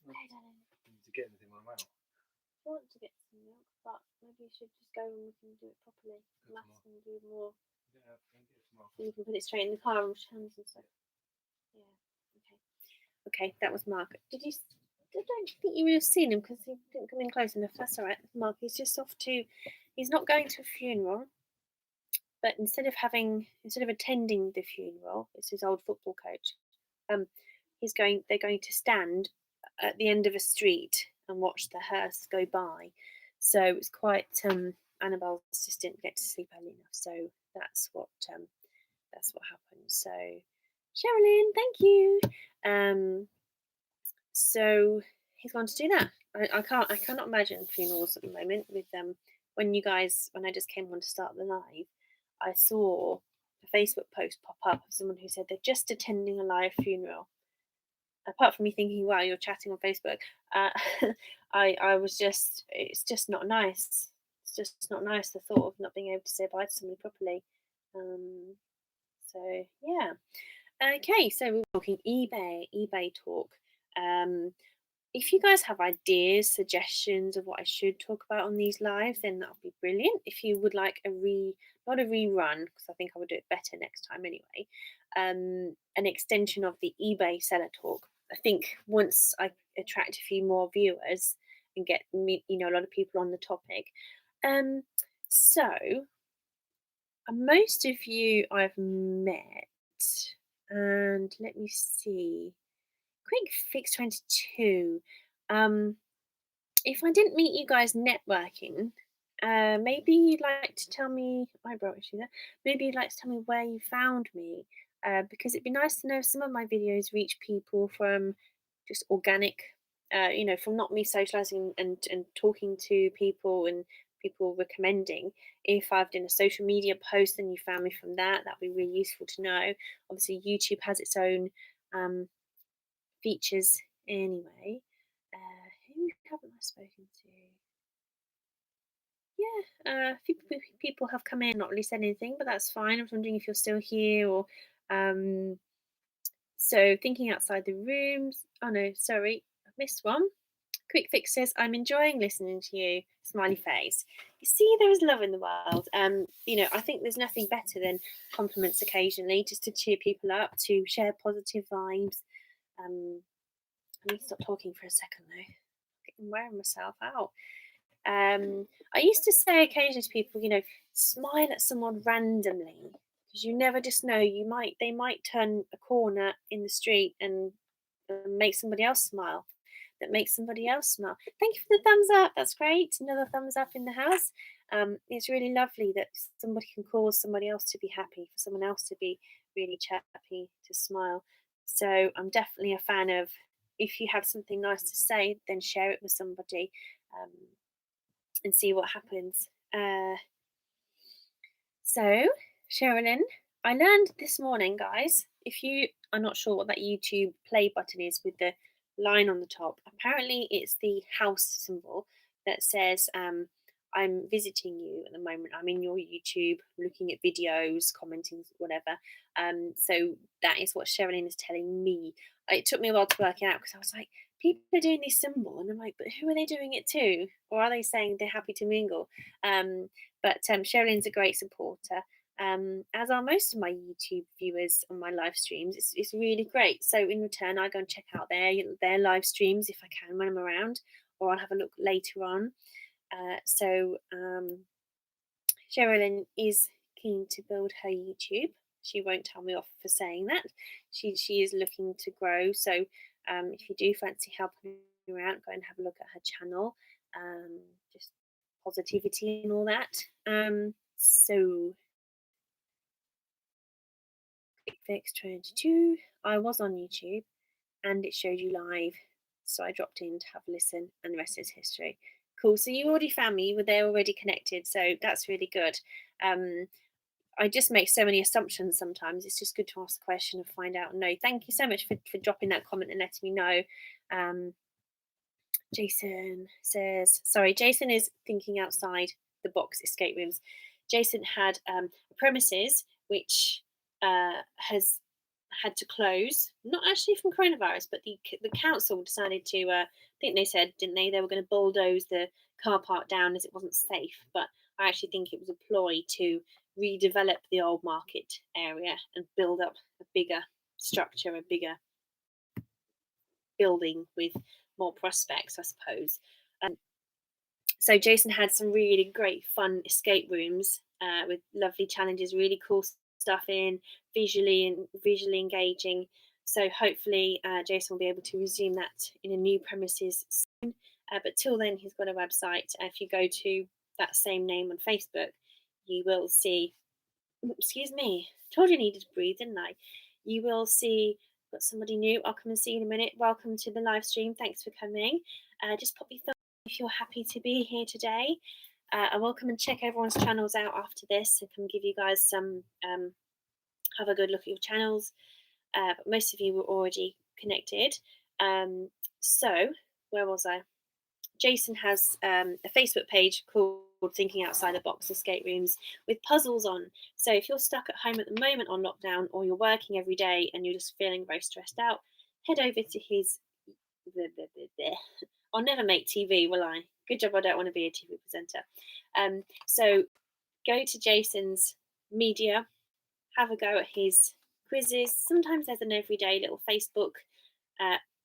Okay, darling. I need to get anything when I'm out. I want to get some milk, but maybe you should just go and we can do it properly. Maths and do more. Yeah, you can put it straight in the car and wash hands and stuff. Yeah. Okay. Okay, that was Mark. I don't think you would have seen him because he didn't come in close enough. That's all right. Mark, he's just off to. He's not going to a funeral, but instead of attending the funeral, it's his old football coach. They're going to stand at the end of a street and watch the hearse go by. So it's quite. Annabelle just didn't get to sleep early enough, so that's what happened. So, Sherilyn, thank you. So he's going to do that. I cannot imagine funerals at the moment with when I just came on to start the live, I saw a Facebook post pop up of someone who said they're just attending a live funeral. Apart from me thinking, wow, you're chatting on Facebook, I was just, it's just not nice. It's just not nice, the thought of not being able to say bye to somebody properly. So yeah. Okay, so we're talking eBay talk. If you guys have ideas, suggestions of what I should talk about on these lives, then that would be brilliant. If you would like not a rerun, because I think I would do it better next time anyway, an extension of the eBay seller talk. I think once I attract a few more viewers and get a lot of people on the topic. So most of you I've met, and let me see. Quick Fix 22. If I didn't meet you guys networking, maybe you'd like to tell me. I brought issue there. Maybe you'd like to tell me where you found me, because it'd be nice to know if some of my videos reach people from just organic, from not me socializing and talking to people and people recommending. If I've done a social media post and you found me from that'd be really useful to know. Obviously, YouTube has its own features anyway. Who haven't I spoken to? Yeah, a few people have come in, not really said anything, but that's fine. I was wondering if you're still here or. So thinking outside the rooms. Oh no, sorry, I missed one. Quick Fix says, I'm enjoying listening to you. Smiley face. You see, there is love in the world. I think there's nothing better than compliments occasionally, just to cheer people up, to share positive vibes. I need to stop talking for a second though. I'm wearing myself out. I used to say occasionally to people, smile at someone randomly because you never just know. They might turn a corner in the street and make somebody else smile. That makes somebody else smile. Thank you for the thumbs up. That's great. Another thumbs up in the house. It's really lovely that somebody can cause somebody else to be happy, for someone else to be really happy, to smile. So I'm definitely a fan of, if you have something nice to say, then share it with somebody and see what happens. So, Sherilyn, I learned this morning, guys, if you are not sure what that YouTube play button is with the line on the top, apparently it's the house symbol that says, I'm visiting you at the moment. I'm in your YouTube, looking at videos, commenting, whatever. So that is what Sherilyn is telling me. It took me a while to work it out because I was like, people are doing this symbol, and I'm like, but who are they doing it to? Or are they saying they're happy to mingle? But Sherilyn's a great supporter, as are most of my YouTube viewers on my live streams. It's really great. So in return, I go and check out their live streams if I can when I'm around, or I'll have a look later on. Sherilyn is keen to build her YouTube. She won't tell me off for saying that. She is looking to grow. So if you do fancy helping her out, go and have a look at her channel. Just positivity and all that. So Quick Fix 22. I was on YouTube and it showed you live. So I dropped in to have a listen, and the rest is history. Cool. So you already found me. They're already connected. So that's really good. I just make so many assumptions sometimes. It's just good to ask the question and find out. No, thank you so much for dropping that comment and letting me know. Jason says, sorry, Jason is thinking outside the box escape rooms. Jason had a premises which has had to close, not actually from coronavirus, but the council decided to, I think they said, didn't they were going to bulldoze the car park down as it wasn't safe. But I actually think it was a ploy to redevelop the old market area and build up a bigger structure, a bigger building with more prospects, I suppose. So Jason had some really great fun escape rooms with lovely challenges, really cool stuff in, visually engaging. So hopefully Jason will be able to resume that in a new premises soon. But till then, he's got a website. If you go to that same name on Facebook, you will see, excuse me, told you I needed to breathe, didn't I? You will see, got somebody new. I'll come and see you in a minute. Welcome to the live stream. Thanks for coming. Just pop your thumb if you're happy to be here today. I will come and check everyone's channels out after this and come give you guys some, have a good look at your channels. But most of you were already connected. So where was I? Jason has a Facebook page called Thinking Outside the Box Escape Rooms with puzzles on. So if you're stuck at home at the moment on lockdown, or you're working every day and you're just feeling very stressed out, head over to his. I'll never make TV, will I? Good job, I don't want to be a TV presenter. So go to Jason's media, have a go at his quizzes. Sometimes there's an everyday little Facebook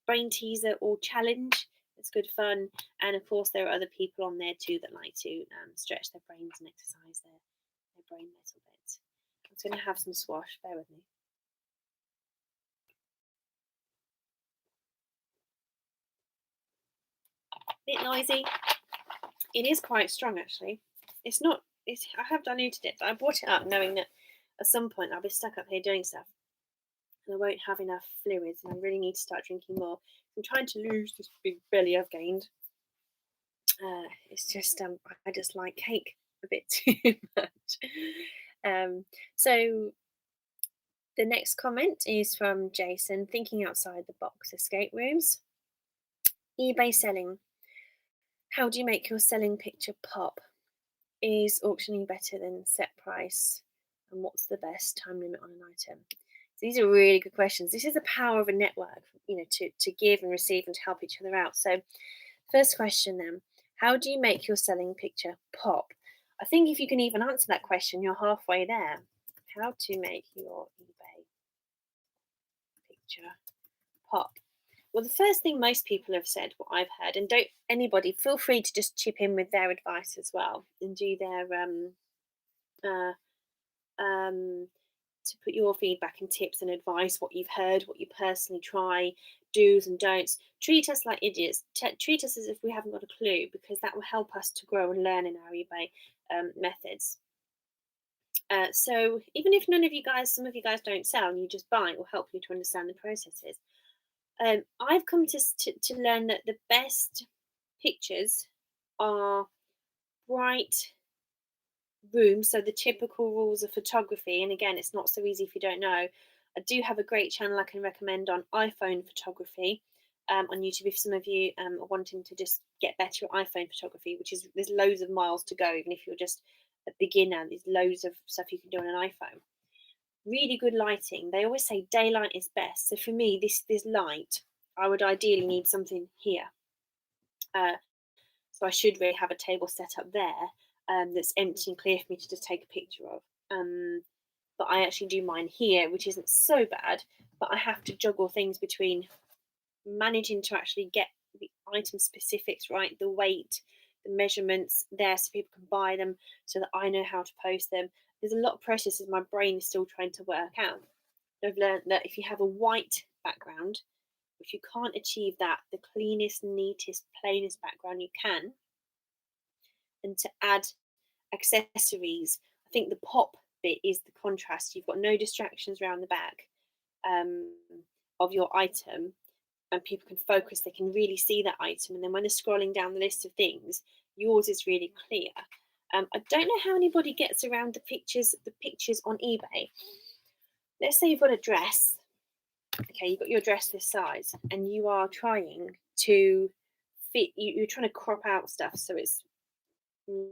brain teaser or challenge. It's good fun. And of course, there are other people on there too that like to stretch their brains and exercise their brain a little bit. I'm just going to have some squash. Bear with me. Bit noisy. It is quite strong, actually. It's not. I have diluted it, but I brought it up knowing that at some point I'll be stuck up here doing stuff, and I won't have enough fluids, and I really need to start drinking more. I'm trying to lose this big belly I've gained. It's just I just like cake a bit too much. So the next comment is from Jason, thinking outside the box escape rooms. eBay selling. How do you make your selling picture pop? Is auctioning better than set price? And what's the best time limit on an item? So these are really good questions. This is the power of a network, to give and receive and to help each other out. So first question then, how do you make your selling picture pop? I think if you can even answer that question, you're halfway there. How to make your eBay picture pop? Well, the first thing most people have said, what I've heard, and don't anybody feel free to just chip in with their advice as well and do their to put your feedback and tips and advice, what you've heard, what you personally try, do's and don'ts. Treat us like idiots. Treat us as if we haven't got a clue, because that will help us to grow and learn in our eBay methods. So even if some of you guys don't sell and you just buy, it will help you to understand the processes. I've come to learn that the best pictures are bright rooms, so the typical rules of photography. And again, it's not so easy if you don't know. I do have a great channel I can recommend on iPhone photography on YouTube if some of you are wanting to just get better at iPhone photography, there's loads of miles to go. Even if you're just a beginner, there's loads of stuff you can do on an iPhone. Really good lighting. They always say daylight is best. So for me, this light, I would ideally need something here. So I should really have a table set up there. that's empty and clear for me to just take a picture of. But I actually do mine here, which isn't so bad, but I have to juggle things between managing to actually get the item specifics right, the weight, the measurements there so people can buy them, so that I know how to post them. There's a lot of processes my brain is still trying to work out. I've learned that if you have a white background, if you can't achieve that, the cleanest, neatest, plainest background you can, and to add accessories, I think the pop bit is the contrast. You've got no distractions around the back um, of your item, and people can focus, they can really see that item. And then when they're scrolling down the list of things, yours is really clear. I don't know how anybody gets around the pictures on eBay. Let's say you've got a dress. Okay, you've got your dress this size, and you are trying to fit. You're trying to crop out stuff so it's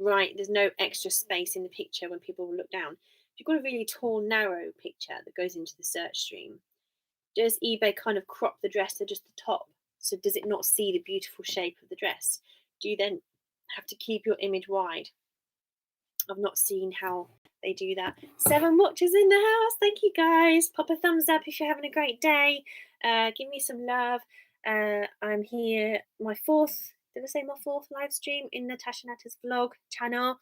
right. There's no extra space in the picture when people look down. If you've got a really tall, narrow picture that goes into the search stream, does eBay kind of crop the dress to just the top? So does it not see the beautiful shape of the dress? Do you then have to keep your image wide? I've not seen how they do that. 7 watchers in the house. Thank you, guys. Pop a thumbs up if you're having a great day. Give me some love. I'm here, my fourth, did I say my fourth live stream in Natasha Natta's vlog channel.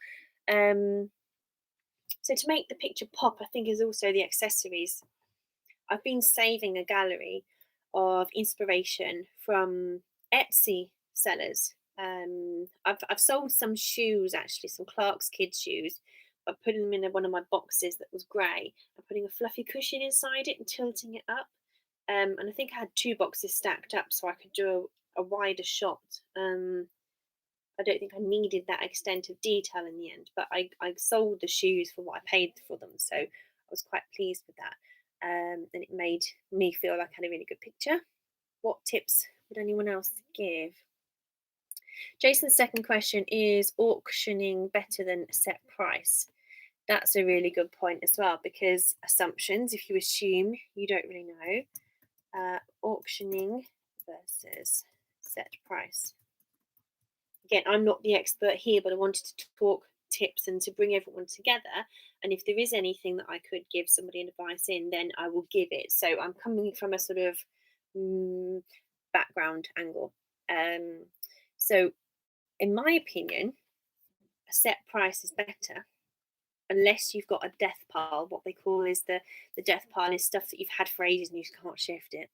So to make the picture pop, I think is also the accessories. I've been saving a gallery of inspiration from Etsy sellers. I've sold some shoes, actually, some Clark's kids shoes, by putting them in one of my boxes that was grey and putting a fluffy cushion inside it and tilting it up. And I think I had 2 boxes stacked up so I could do a wider shot. I don't think I needed that extent of detail in the end, but I sold the shoes for what I paid for them, so I was quite pleased with that. And it made me feel like I had a really good picture. What tips would anyone else give? Jason's second question is auctioning better than a set price? That's a really good point as well, because assumptions, if you assume you don't really know, auctioning versus set price. Again, I'm not the expert here, but I wanted to talk tips and to bring everyone together. And if there is anything that I could give somebody an advice in, then I will give it. So I'm coming from a sort of background angle. So in my opinion, a set price is better unless you've got a death pile. What they call is the death pile is stuff that you've had for ages and you just can't shift it.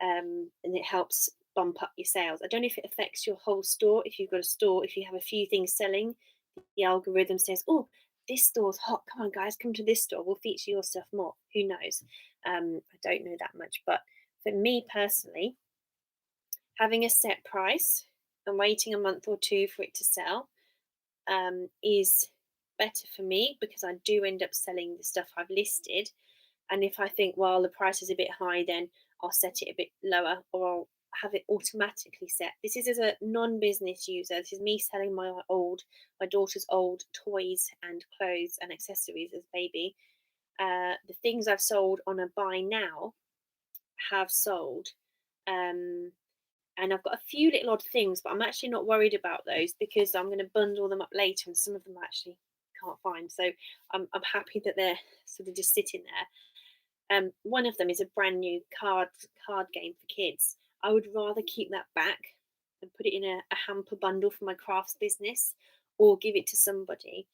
And it helps bump up your sales. I don't know if it affects your whole store. If you've got a store, if you have a few things selling, the algorithm says, oh, this store's hot, come on guys, come to this store, we'll feature your stuff more. Who knows? I don't know that much, but for me personally, having a set price and waiting a month or 2 for it to sell is better for me, because I do end up selling the stuff I've listed. And if I think, well, the price is a bit high, then I'll set it a bit lower, or I'll have it automatically set. This is as a non-business user. This is me selling my daughter's old toys and clothes and accessories as baby. The things I've sold on a buy now have sold. And I've got a few little odd things, but I'm actually not worried about those because I'm going to bundle them up later, and some of them I actually can't find. So I'm happy that they're sort of just sitting there. One of them is a brand new card game for kids. I would rather keep that back and put it in a hamper bundle for my crafts business, or give it to somebody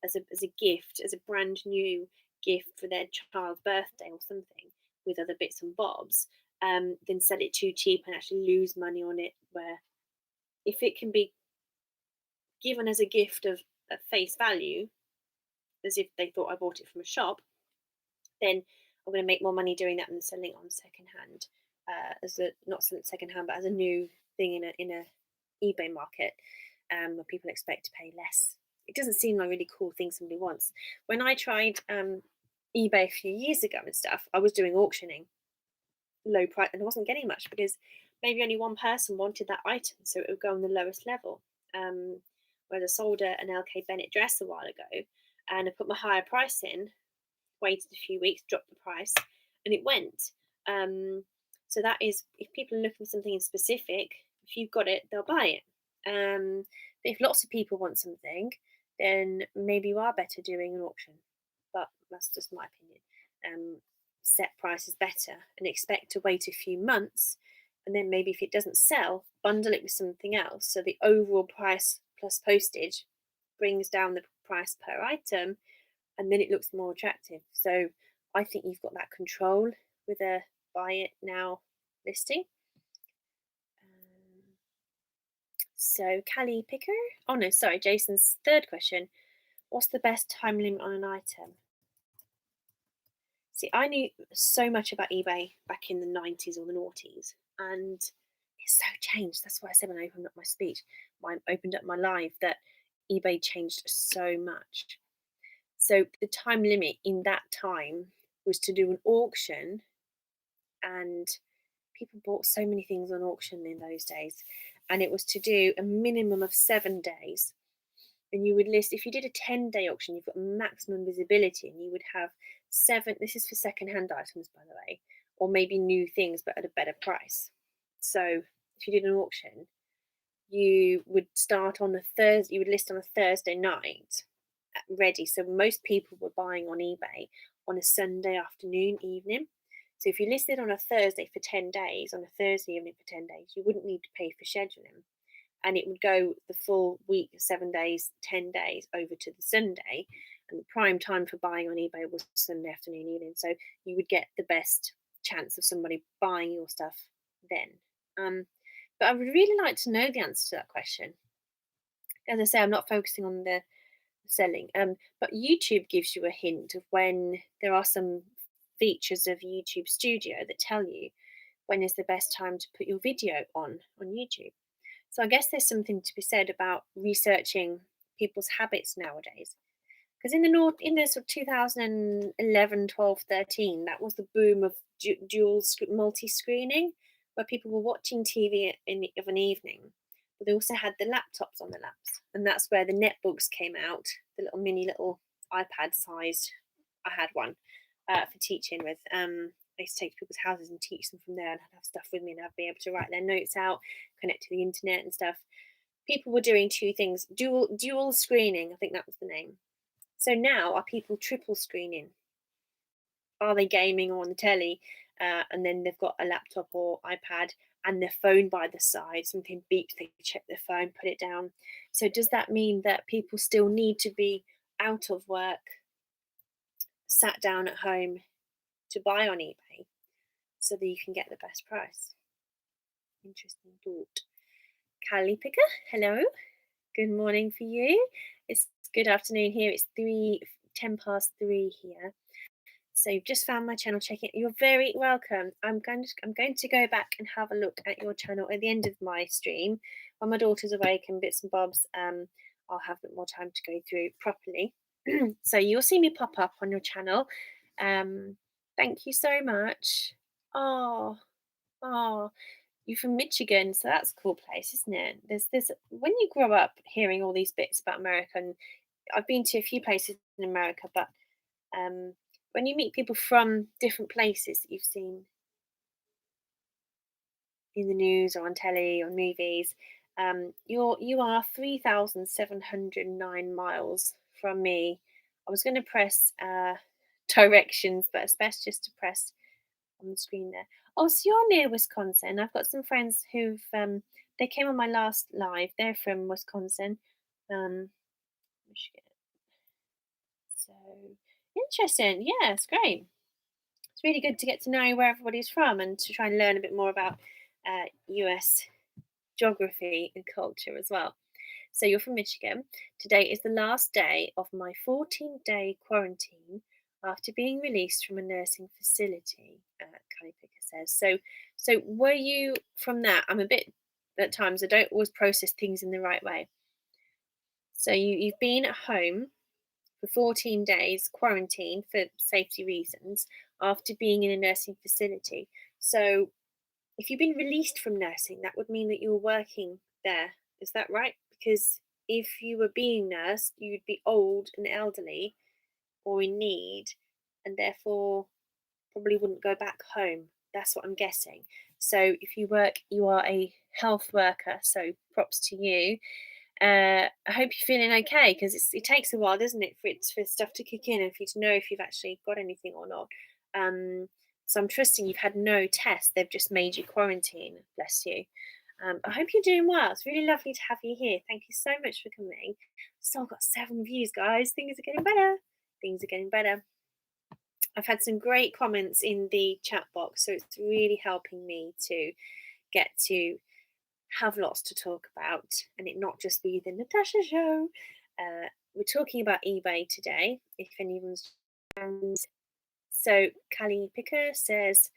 as a gift, as a brand new gift for their child's birthday or something, with other bits and bobs, than sell it too cheap and actually lose money on it. Where if it can be given as a gift of at face value, as if they thought I bought it from a shop, then I'm going to make more money doing that than selling it on secondhand, as a not secondhand, but as a new thing in a eBay market, where people expect to pay less. It doesn't seem like a really cool thing somebody wants. When I tried eBay a few years ago and stuff, I was doing auctioning, low price, and I wasn't getting much because maybe only one person wanted that item, so it would go on the lowest level. Whereas I sold an LK Bennett dress a while ago, and I put my higher price in, waited a few weeks, dropped the price, and it went. So that is, if people are looking for something in specific, if you've got it, they'll buy it. But if lots of people want something, then maybe you are better doing an auction. But that's just my opinion. Set prices better and expect to wait a few months, and then maybe if it doesn't sell, bundle it with something else. So the overall price plus postage brings down the price per item, and then it looks more attractive. So I think you've got that control with a buy it now listing. So Callie Picker, oh no, sorry, Jason's third question. What's the best time limit on an item? See, I knew so much about eBay back in the 90s or the noughties, and it's so changed. That's why I said when I opened up my speech, when I opened up my live, that eBay changed so much. So the time limit in that time was to do an auction, and people bought so many things on auction in those days, and it was to do a minimum of 7 days. And you would list, if you did a 10-day auction, you've got maximum visibility, and you would have 7, this is for second-hand items, by the way, or maybe new things but at a better price. So if you did an auction, you would start on a Thursday, you would list on a Thursday night ready. So most people were buying on eBay on a Sunday afternoon, evening. So if you listed on a Thursday for 10 days, on a Thursday evening for 10 days, you wouldn't need to pay for scheduling, and it would go the full week, 7 days, 10 days over to the Sunday. And the prime time for buying on eBay was Sunday afternoon, evening. So you would get the best chance of somebody buying your stuff then. But I would really like to know the answer to that question. As I say, I'm not focusing on the selling, but YouTube gives you a hint of when there are some features of YouTube Studio that tell you when is the best time to put your video on YouTube. So I guess there's something to be said about researching people's habits nowadays. Because in the sort of 2011, 12, 13, that was the boom of multi-screening, where people were watching TV of an evening, but they also had the laptops on their laps, and that's where the netbooks came out, the little iPad-sized. I had one for teaching with. I used to take to people's houses and teach them from there, and I'd have stuff with me, and I'd be able to write their notes out, connect to the internet and stuff. People were doing two things: dual screening, I think that was the name. So now are people triple screening? Are they gaming or on the telly, and then they've got a laptop or iPad and their phone by the side? Something beeps, they check their phone, put it down. So does that mean that people still need to be out of work, sat down at home to buy on eBay so that you can get the best price? Interesting thought. Callie Picker, hello. Good morning for you. It's good afternoon here. It's 3:10 past 3 here. So you've just found my channel. Check it. You're very welcome. I'm going to go back and have a look at your channel at the end of my stream when my daughter's awake and bits and bobs. I'll have a bit more time to go through properly. So you'll see me pop up on your channel. Thank you so much. Oh, you're from Michigan, so that's a cool place, isn't it? There's when you grow up hearing all these bits about America, and I've been to a few places in America, but when you meet people from different places that you've seen in the news or on telly or movies, you are 3,709 miles from me. I was going to press directions, but it's best just to press on the screen there. Oh, so you're near Wisconsin. I've got some friends who've they came on my last live. They're from Wisconsin. Michigan. So interesting. Yeah, it's great. It's really good to get to know where everybody's from and to try and learn a bit more about US geography and culture as well. So you're from Michigan. Today is the last day of my 14-day quarantine after being released from a nursing facility, Callie Picker says. So were you from that? I'm a bit, at times, I don't always process things in the right way. So you've been at home for 14 days, quarantine for safety reasons, after being in a nursing facility. So if you've been released from nursing, that would mean that you were working there. Is that right? Because if you were being nursed, you'd be old and elderly or in need, and therefore probably wouldn't go back home. That's what I'm guessing. So if you work, you are a health worker, so props to you. I hope you're feeling okay, because it takes a while, doesn't it, for stuff to kick in and for you to know if you've actually got anything or not. So I'm trusting you've had no test. They've just made you quarantine. Bless you. I hope you're doing well. It's really lovely to have you here. Thank you so much for coming. Still got 7 views, guys. Things are getting better. Things are getting better. I've had some great comments in the chat box, so it's really helping me to get to have lots to talk about and it not just be the Natasha show. We're talking about eBay today, if anyone's. So Callie Picker says,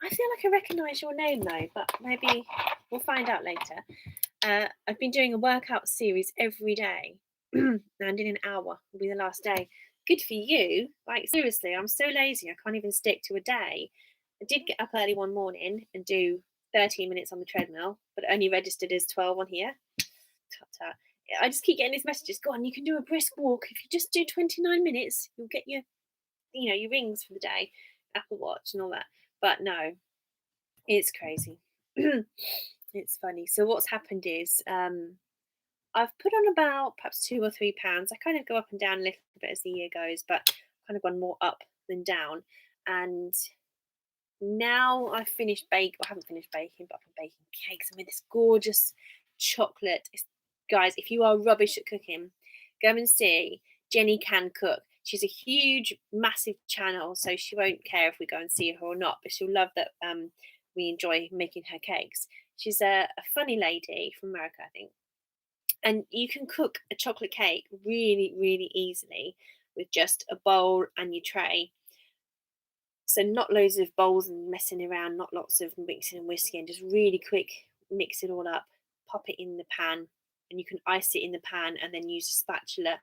I feel like I recognise your name though, but maybe we'll find out later. I've been doing a workout series every day, and in an hour will be the last day. Good for you. Like, seriously, I'm so lazy. I can't even stick to a day. I did get up early one morning and do 13 minutes on the treadmill, but only registered as 12 on here. Tut tut. I just keep getting these messages. Go on, you can do a brisk walk. If you just do 29 minutes, you'll get your rings for the day, Apple Watch and all that. But no, it's crazy. It's funny. So what's happened is I've put on about perhaps 2 or 3 pounds. I kind of go up and down a little bit as the year goes, but kind of gone more up than down. And now I've finished baking. I haven't finished baking, but I've been baking cakes. I made this gorgeous chocolate. Guys, if you are rubbish at cooking, go and see Jenny Can Cook. She's a huge, massive channel, so she won't care if we go and see her or not, but she'll love that we enjoy making her cakes. She's a funny lady from America, I think. And you can cook a chocolate cake really, really easily with just a bowl and your tray. So not loads of bowls and messing around, not lots of mixing and whisking, just really quick, mix it all up, pop it in the pan, and you can ice it in the pan and then use a spatula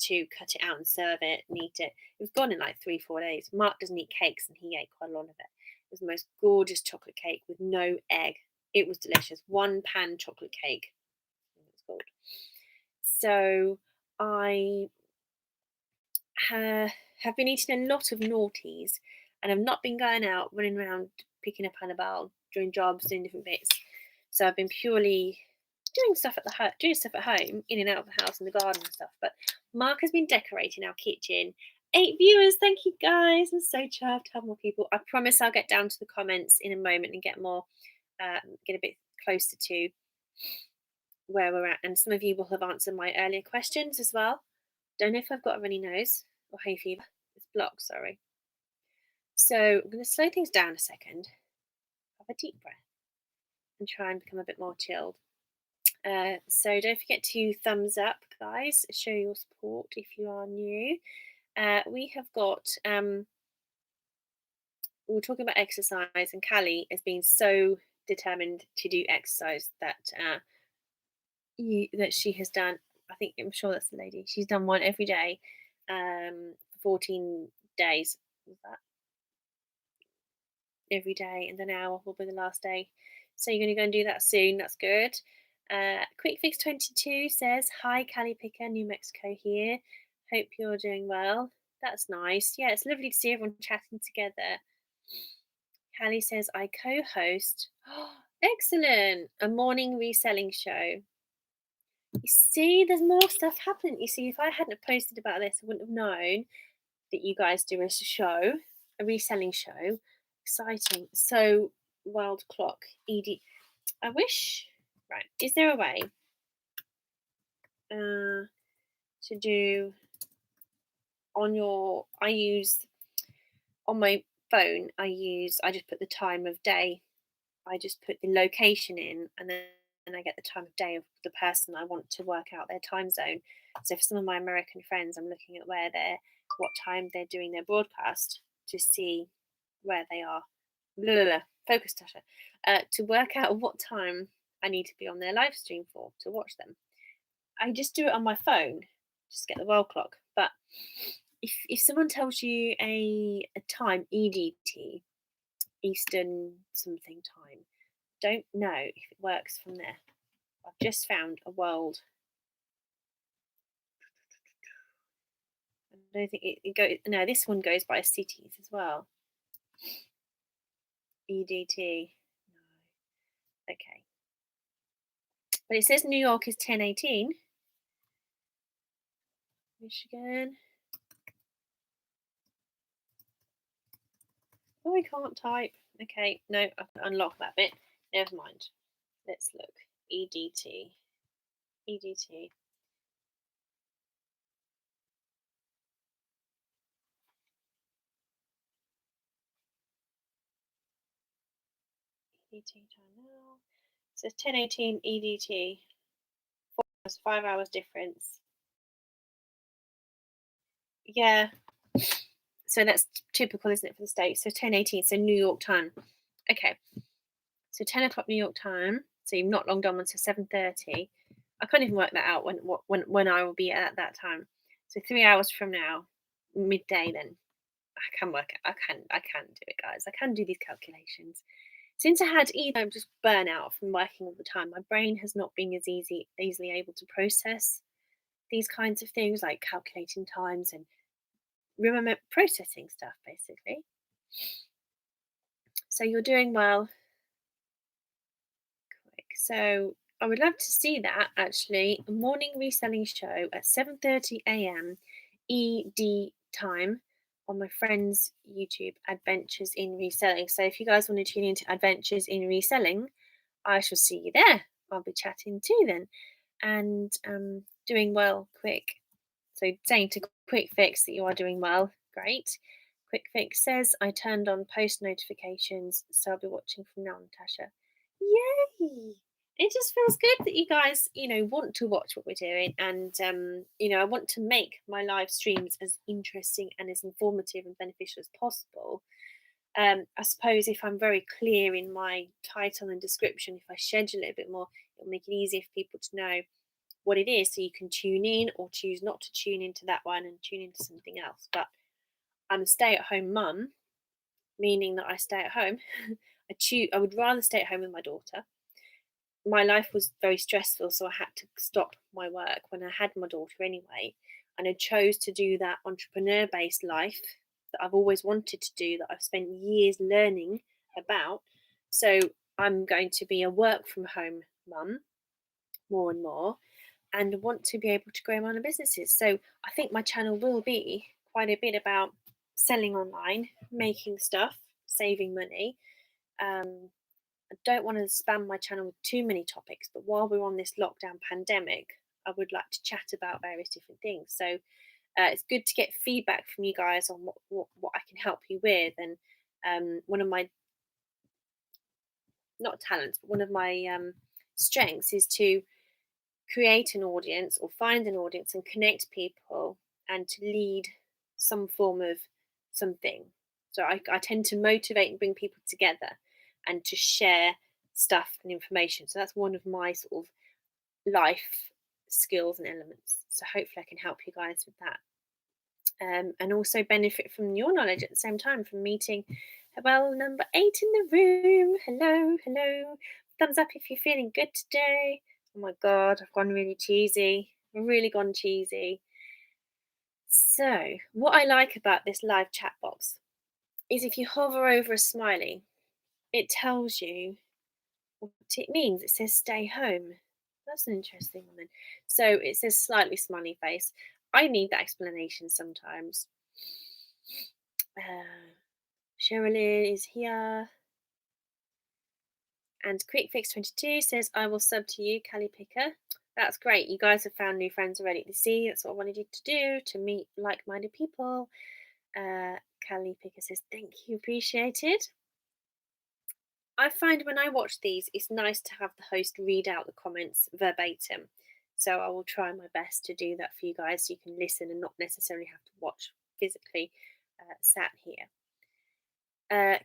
to cut it out and serve it and eat it. It was gone in like 3-4 days. Mark doesn't eat cakes and he ate quite a lot of it. It was the most gorgeous chocolate cake with no egg. It was delicious. 1 pan chocolate cake. It's called. So I have been eating a lot of naughties and I've not been going out running around picking up Annabelle, doing jobs, doing different bits. So I've been purely doing stuff at home, in and out of the house, in the garden and stuff. But Mark has been decorating our kitchen. 8 viewers, thank you guys. I'm so chuffed to have more people. I promise I'll get down to the comments in a moment and get more, get a bit closer to where we're at. And some of you will have answered my earlier questions as well. Don't know if I've got a runny nose or hay fever. It's blocked, sorry. So I'm going to slow things down a second, have a deep breath, and try and become a bit more chilled. So don't forget to thumbs up, guys. Show your support if you are new. We have got, we're talking about exercise, and Callie has been so determined to do exercise that that she has done. I'm sure that's the lady. She's done one every day, 14 days. Was that? Every day, and then hour will be the last day. So you're going to go and do that soon. That's good. Quick Fix 22 says, hi, Callie Picker, New Mexico here. Hope you're doing well. That's nice. Yeah, it's lovely to see everyone chatting together. Callie says, I co-host. Excellent. A morning reselling show. You see, there's more stuff happening. You see, if I hadn't posted about this, I wouldn't have known that you guys do a show, a reselling show. Exciting. So, World Clock, ED. I wish, right, is there a way to do on your, on my phone, I just put the time of day. I just put the location in and then I get the time of day of the person I want to work out their time zone. So for some of my American friends, I'm looking at what time they're doing their broadcast to see where they are. Blah, blah, blah. Focus, Tasha. To work out what time I need to be on their live stream for to watch them. I just do it on my phone, just get the world clock. But if someone tells you a time, EDT, Eastern something time, don't know if it works from there. I've just found a world. I don't think it goes. No, this one goes by cities as well. EDT. No. Okay. But it says New York is 10:18. Michigan. Oh, I can't type. Okay, no, I can unlock that bit. Never mind. Let's look. EDT. EDT. EDT time now. So it's 10:18 EDT. 5 hours difference. Yeah. So that's typical, isn't it, for the States? So 10:18, so New York time. Okay. So 10 o'clock New York time. So you've not long done one, so 7:30. I can't even work that out when I will be at that time. So 3 hours from now, midday then. I can work it. I can do it, guys. I can do these calculations. Since I had either just burnout from working all the time, my brain has not been as easily able to process these kinds of things like calculating times and remember processing stuff basically. So you're doing well. Quick. So I would love to see that actually. A morning reselling show at 7:30 a.m. ED time on my friend's YouTube, Adventures in Reselling. So if you guys want to tune into Adventures in Reselling, I shall see you there. I'll be chatting too then. And doing well, quick. So saying to Quick Fix that you are doing well. Great. Quick Fix says I turned on post notifications, so I'll be watching from now, Natasha. Yay! It just feels good that you guys, want to watch what we're doing, and I want to make my live streams as interesting and as informative and beneficial as possible. I suppose if I'm very clear in my title and description, if I schedule it a bit more, it'll make it easier for people to know what it is, so you can tune in or choose not to tune into that one and tune into something else. But I'm a stay-at-home mum, meaning that I stay at home. I would rather stay at home with my daughter. My life was very stressful, so I had to stop my work when I had my daughter anyway, and I chose to do that entrepreneur-based life that I've always wanted to do, that I've spent years learning about. So I'm going to be a work from home mum more and more, and want to be able to grow my own businesses. So I think my channel will be quite a bit about selling online, making stuff, saving money. I don't want to spam my channel with too many topics, but while we're on this lockdown pandemic, I would like to chat about various different things. So it's good to get feedback from you guys on what I can help you with. And one of my, not talents, but one of my strengths is to create an audience or find an audience and connect people and to lead some form of something. So I tend to motivate and bring people together and to share stuff and information. So that's one of my sort of life skills and elements. So hopefully I can help you guys with that. And also benefit from your knowledge at the same time from meeting, well, number 8 in the room. Hello. Thumbs up if you're feeling good today. Oh my god, I've gone really cheesy. Really gone cheesy. So, what I like about this live chat box is if you hover over a smiley, it tells you what it means. It says stay home. That's an interesting one then. So it says slightly smiley face. I need that explanation sometimes. Sherilyn is here. And QuickFix22 says, I will sub to you, Callie Picker. That's great. You guys have found new friends already. To see, that's what I wanted you to do, to meet like-minded people. Callie Picker says, thank you, appreciated. I find when I watch these, it's nice to have the host read out the comments verbatim. So I will try my best to do that for you guys, so you can listen and not necessarily have to watch physically sat here.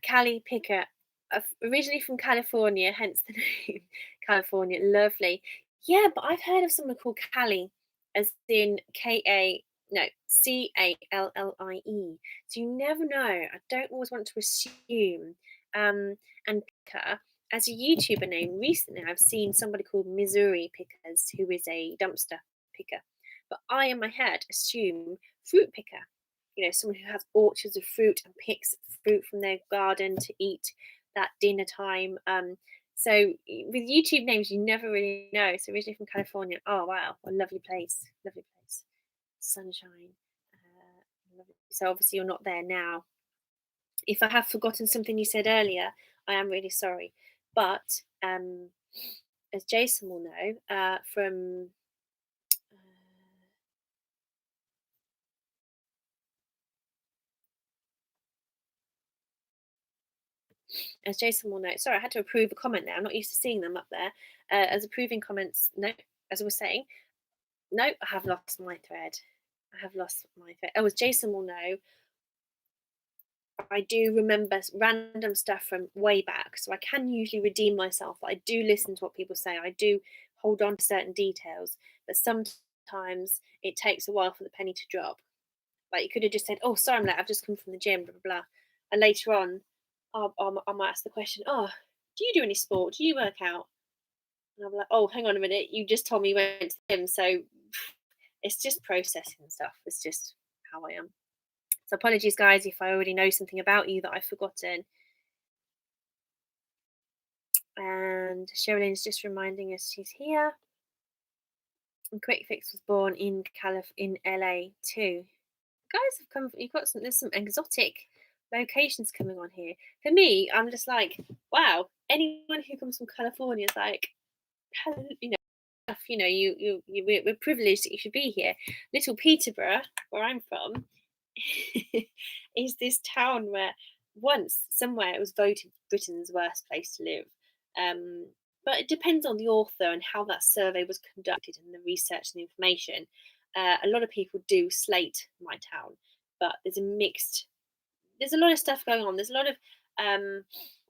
Callie Picker, originally from California, hence the name California. Lovely. Yeah, but I've heard of someone called Callie, as in Callie. So you never know. I don't always want to assume. And Picker, as a YouTuber name, recently I've seen somebody called Missouri Pickers, who is a dumpster picker. But I, in my head, assume fruit picker. Someone who has orchards of fruit and picks fruit from their garden to eat that dinner time. So with YouTube names, you never really know. So originally from California. Oh wow, a lovely place, lovely place. sunshine. So obviously you're not there now. If I have forgotten something you said earlier, I am really sorry. But as Jason will know from as Jason will know, sorry, I had to approve a comment there. I'm not used to seeing them up there. As approving comments, no, as I was saying, no, I have lost my thread. I have lost my thread. Oh, as Jason will know, I do remember random stuff from way back, so I can usually redeem myself. I do listen to what people say. I do hold on to certain details, but sometimes it takes a while for the penny to drop. Like you could have just said, "Oh, sorry, I'm late. I've just come from the gym." Blah blah blah, and later on, I might ask the question, "Oh, do you do any sport? Do you work out?" And I'm like, "Oh, hang on a minute. You just told me you went to the gym." So it's just processing stuff. It's just how I am. So apologies, guys, if I already know something about you that I've forgotten. And Sherilyn's just reminding us she's here. And Quick Fix was born in LA too. Guys have come. You've got some. There's some exotic locations coming on here. For me, I'm just like, wow. Anyone who comes from California is like, you know, we're privileged that you should be here. Little Peterborough, where I'm from, is this town where once somewhere it was voted Britain's worst place to live. But it depends on the author and how that survey was conducted and the research and the information. A lot of people do slate my town, but there's a lot of stuff going on. There's a lot of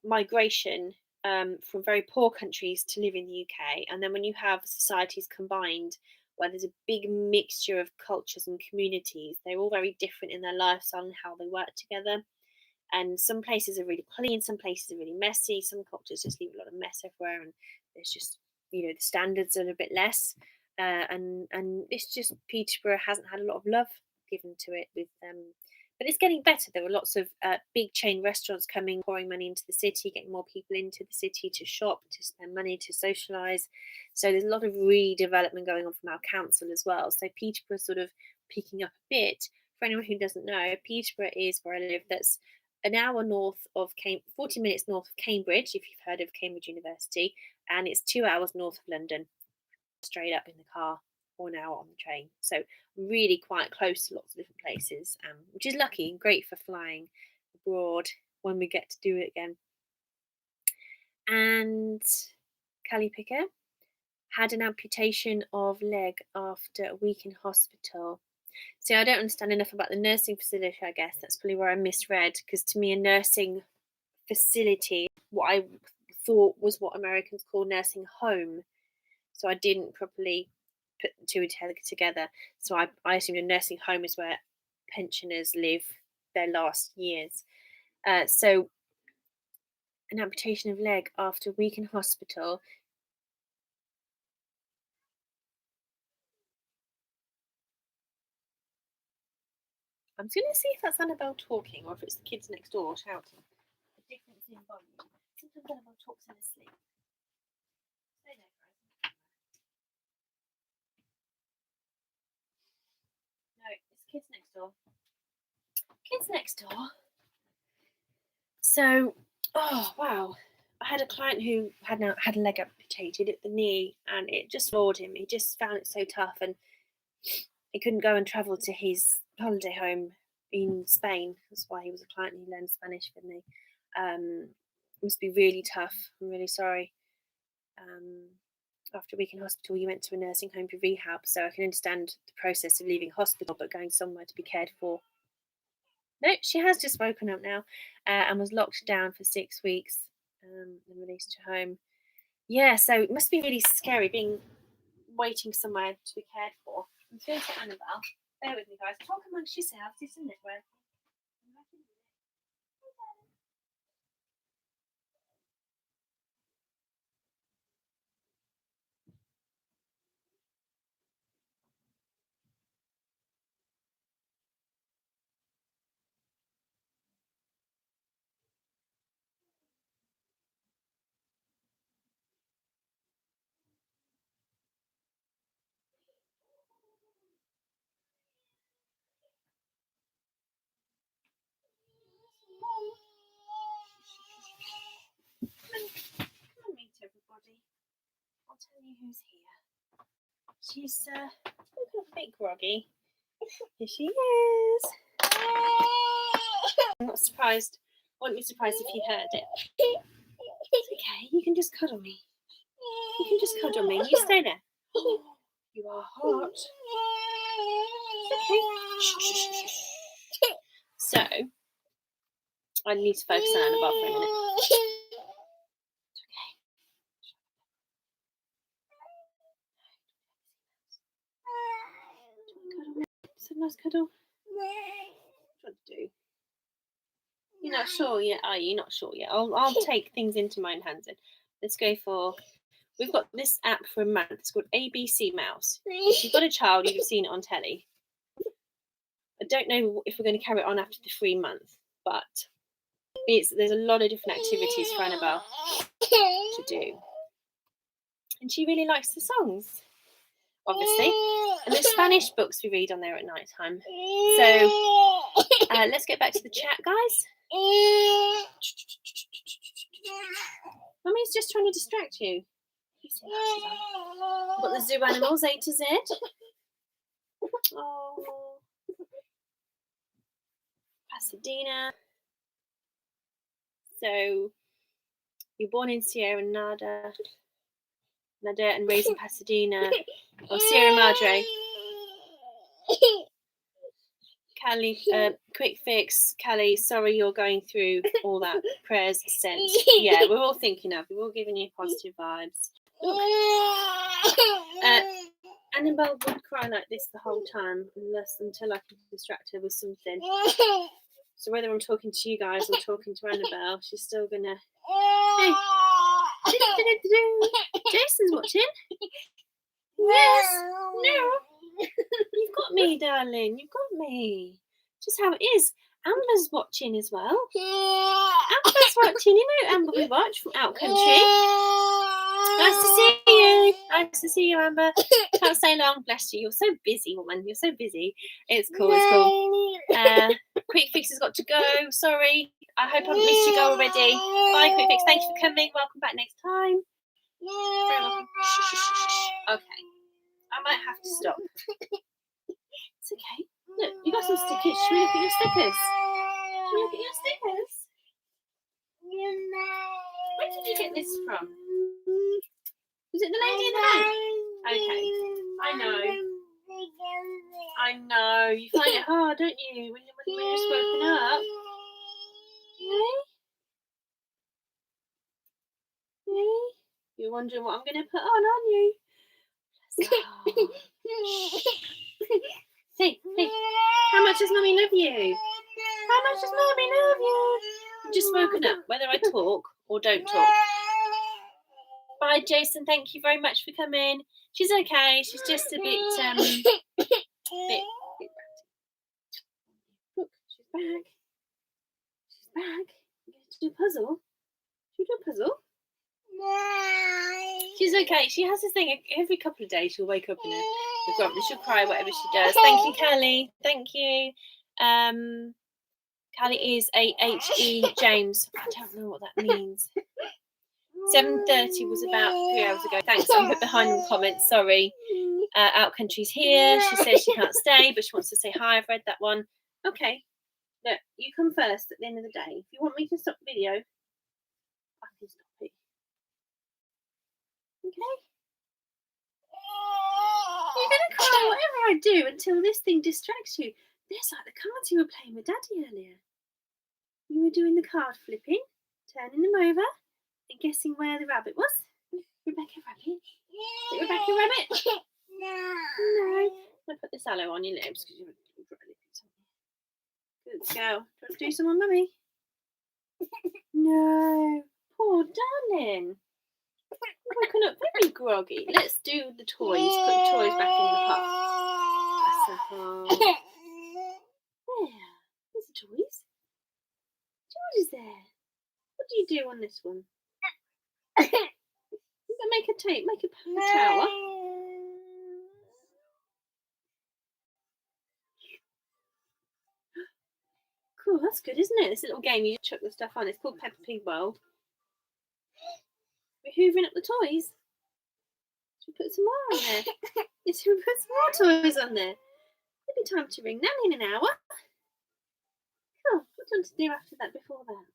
migration from very poor countries to live in the UK. And then when you have societies combined, where there's a big mixture of cultures and communities, they're all very different in their lifestyle and how they work together. And some places are really clean, some places are really messy, some cultures just leave a lot of mess everywhere, and there's just the standards are a bit less. And it's just Peterborough hasn't had a lot of love given to it with but it's getting better. There were lots of big chain restaurants coming, pouring money into the city, getting more people into the city to shop, to spend money, to socialise. So there's a lot of redevelopment going on from our council as well. So Peterborough's sort of picking up a bit. For anyone who doesn't know, Peterborough is where I live. That's an hour north of 40 minutes north of Cambridge, if you've heard of Cambridge University, and it's 2 hours north of London, straight up in the car, or an hour on the train. So really quite close to lots of different places, which is lucky and great for flying abroad when we get to do it again. And Callie Picker had an amputation of leg after a week in hospital. See, I don't understand enough about the nursing facility, I guess. That's probably where I misread, because to me, a nursing facility, what I thought was what Americans call nursing home. So I didn't properly put the two together. So I assumed a nursing home is where pensioners live their last years. So an amputation of leg after a week in hospital. I'm just going to see if that's Annabelle talking or if it's the kids next door shouting. The difference in volume. Sometimes Annabelle talks in her sleep. Stay there, guys. No, it's kids next door. Kids next door. So, oh wow, I had a client who had a leg amputated at the knee, and it just floored him. He just found it so tough, and he couldn't go and travel to his holiday home in Spain. That's why he was a client. He learned Spanish with me. It must be really tough. I'm really sorry. After a week in hospital, you went to a nursing home for rehab, so I can understand the process of leaving hospital but going somewhere to be cared for. No, she has just woken up now and was locked down for 6 weeks and released to home. Yeah, so it must be really scary waiting somewhere to be cared for. I'm going to Annabelle. Bear with me, guys. Talk amongst yourselves, isn't it? I'll tell you who's here. She's a bit groggy. Here she is. I'm not surprised. I wouldn't be surprised if you heard it. It's okay. You can just cuddle me. You can just cuddle me. You stay there. You are hot. Okay. So, I need to focus on Annabelle for a minute. It's okay. Cuddle me. It's a nice cuddle. What do you want to do? You're not sure yet, are you? Not sure yet. I'll take things into my own hands then. Let's go for. We've got this app for a month. It's called ABC Mouse. If you've got a child, you've seen it on telly. I don't know if we're going to carry it on after the 3 months, but there's a lot of different activities for Annabelle to do, and she really likes the songs, obviously, and the Spanish books we read on there at night time. So let's get back to the chat, guys. Mummy's just trying to distract you. I've got the zoo animals A to Z. Oh, Pasadena. So you're born in Sierra Nada and raised in Pasadena. Or Sierra Madre. Callie, quick fix. Callie, sorry you're going through all that. Prayers sent. Yeah, we're all thinking of you. We're all giving you positive vibes. Annabelle would cry like this the whole time until I can distract her with something. So whether I'm talking to you guys or talking to Annabelle, she's still gonna. Hey. Jason's watching. Yes. No. You've got me, darling. You've got me. Just how it is. Amber's watching as well. Amber's watching. You know Amber we watch from Out Country. Nice to see you. Nice to see you, Amber. Can't stay long. Bless you. You're so busy, woman. You're so busy. It's cool. It's cool. Quick Fix has got to go. Sorry. I hope I haven't missed you go already. Bye, Quick Fix. Thank you for coming. Welcome back next time. Very welcome. Okay. I might have to stop. It's okay. Look, you got some stickers. Should we look at your stickers? Should we look at your stickers? Where did you get this from? Was it the lady in the bank? Okay. I know. You find it hard, don't you, when you're just woken up? Hey? You're wondering what I'm going to put on, aren't you? Hey, how much does Mummy love you? How much does Mummy love you? I've just woken up, whether I talk or don't talk. Bye, Jason. Thank you very much for coming. She's okay. She's just a bit Look, she's back. She's back. You're going to do a puzzle? Should we do a puzzle? She's okay. She has this thing every couple of days. She'll wake up in a grump and she'll cry whatever she does. Thank you, Callie. Thank you. Callie is A-H-E James. I don't know what that means. 7:30 was about 3 hours ago. Thanks. I'm a bit behind in the comments. Sorry. Out Country's here. She says she can't stay, but she wants to say hi. I've read that one. Okay. Look, you come first at the end of the day. If you want me to stop the video, I can stop it. Okay? You're going to cry whatever I do until this thing distracts you. There's like the cards you were playing with Daddy earlier. You were doing the card flipping, turning them over, and guessing where the rabbit was. Rebecca Rabbit? Is it Rebecca Rabbit? No. I'll put this aloe on your lips because you're dry lips. Good girl. Do you want to do some on Mummy? No. Poor darling. Woken up very groggy. Let's do the toys. Put the toys back in the pot. That's a heart. There. There's the toys. George is there. What do you do on this one? Make a tower. Cool, that's good, isn't it? This little game you just chuck the stuff on. It's called Peppa Pig World. We're hoovering up the toys. Should we put some more on there? Should we put some more toys on there? It'll be time to ring Nanny in an hour. Cool. What do you want to do after that, before that?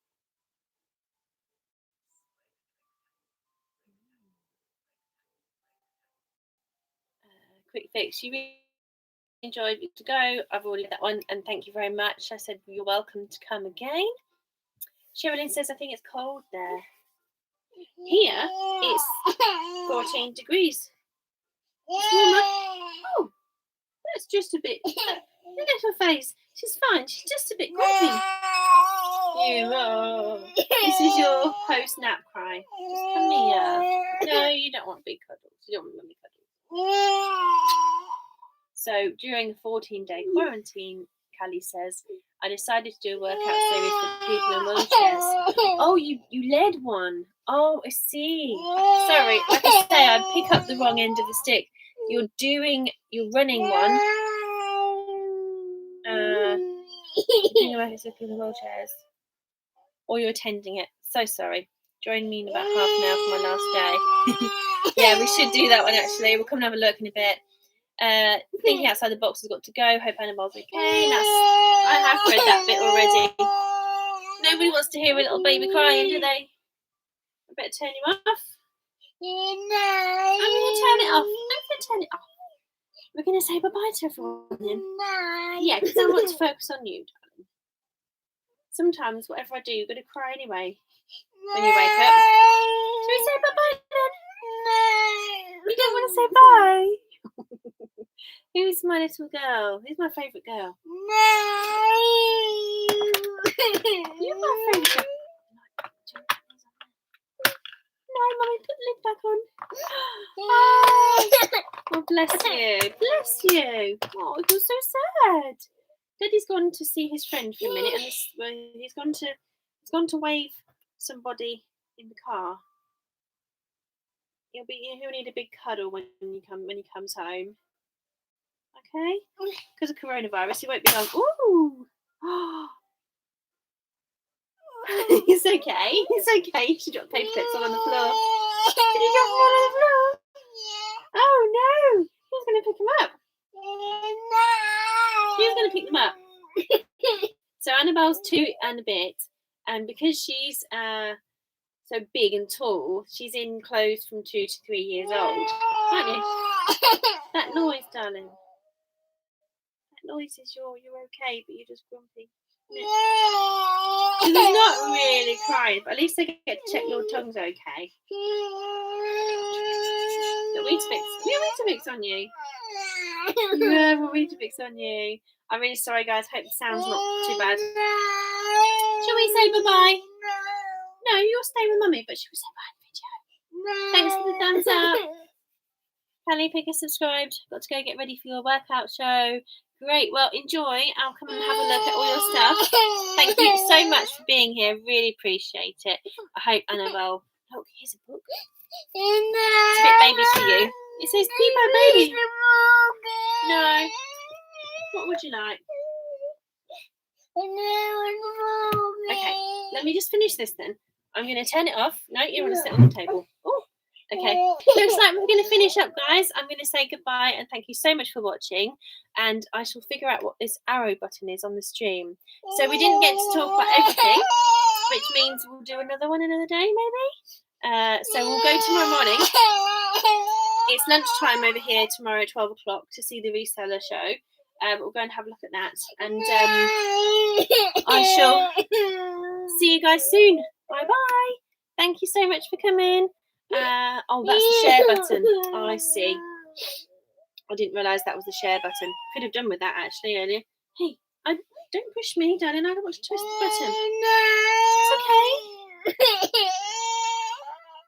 Quick fix. You really enjoyed it to go. I've already did that one, and thank you very much. I said you're welcome to come again. Sherilyn says I think it's cold there. Here it's 14 degrees. Oh, that's just a bit. Look at her face. She's fine. She's just a bit grumpy. This is your post-nap cry. Just come here. No, you don't want big cuddles. You don't want mummy cuddles. So during the 14-day quarantine, Callie says, I decided to do a workout series for people in wheelchairs. Oh, you led one. Oh, I see. Sorry, like I say, I pick up the wrong end of the stick. You're running one. Doing a workout for people in wheelchairs. Or you're attending it. So sorry. Join me in about half an hour for my last day. Yeah, we should do that one actually. We'll come and have a look in a bit. Thinking outside the box has got to go. Hope Annabelle's okay. I have read that bit already. Nobody wants to hear a little baby crying, do they? I better turn him off. I'm going to turn it off. We're going to say bye-bye to everyone then. Yeah, because I want to focus on you, darling. Sometimes, whatever I do, you're going to cry anyway when you wake up. Shall we say bye-bye then? You don't want to say bye? Who's my little girl? Who's my favourite girl? You're my favourite girl. No, Mummy, put the lid back on. Oh, bless you. Bless you. Oh, you're so sad. Daddy's gone to see his friend for a minute, and he's gone to wave somebody in the car. He'll need a big cuddle when he comes home. Okay? Because of coronavirus, he won't be going, ooh. It's okay. It's okay. She dropped paper clips all on the floor. Did you drop them all on the floor? Yeah. Oh no! Who's going to pick them up? Who's going to pick them up? So Annabelle's 2 and a bit, and because she's so big and tall, she's in clothes from 2 to 3 years old, aren't you? That noise, darling. That noise is you're okay, but you're just grumpy. She's not really crying, but at least I get to check your tongue's okay. The Weetabix on you. Yeah, the Weetabix on you. I'm really sorry, guys. Hope the sound's not too bad. Shall we say bye-bye? No, you'll stay with Mummy, but shall we say bye in the video? Thanks for the thumbs up. Kelly, pick us subscribed. Got to go get ready for your workout show. Great. Well, enjoy. I'll come and have a look at all your stuff. Thank you so much for being here. Really appreciate it. I hope Annabelle. Look, here's a book. It's a bit baby for you. It says "Be my baby." No. What would you like? Okay. Let me just finish this then. I'm going to turn it off. No, you want to sit on the table. Oh. Okay, looks like we're going to finish up, guys. I'm going to say goodbye and thank you so much for watching, and I shall figure out what this arrow button is on the stream. So we didn't get to talk about everything, which means we'll do another one another day maybe. So we'll go tomorrow morning. It's lunchtime over here tomorrow at 12 o'clock to see the reseller show. We'll go and have a look at that, and I shall see you guys soon. Bye bye. Thank you so much for coming. Oh, that's the share button. Oh, I see. I didn't realise that was the share button. Could have done with that actually earlier. Hey, don't push me, darling. I don't want to twist the button.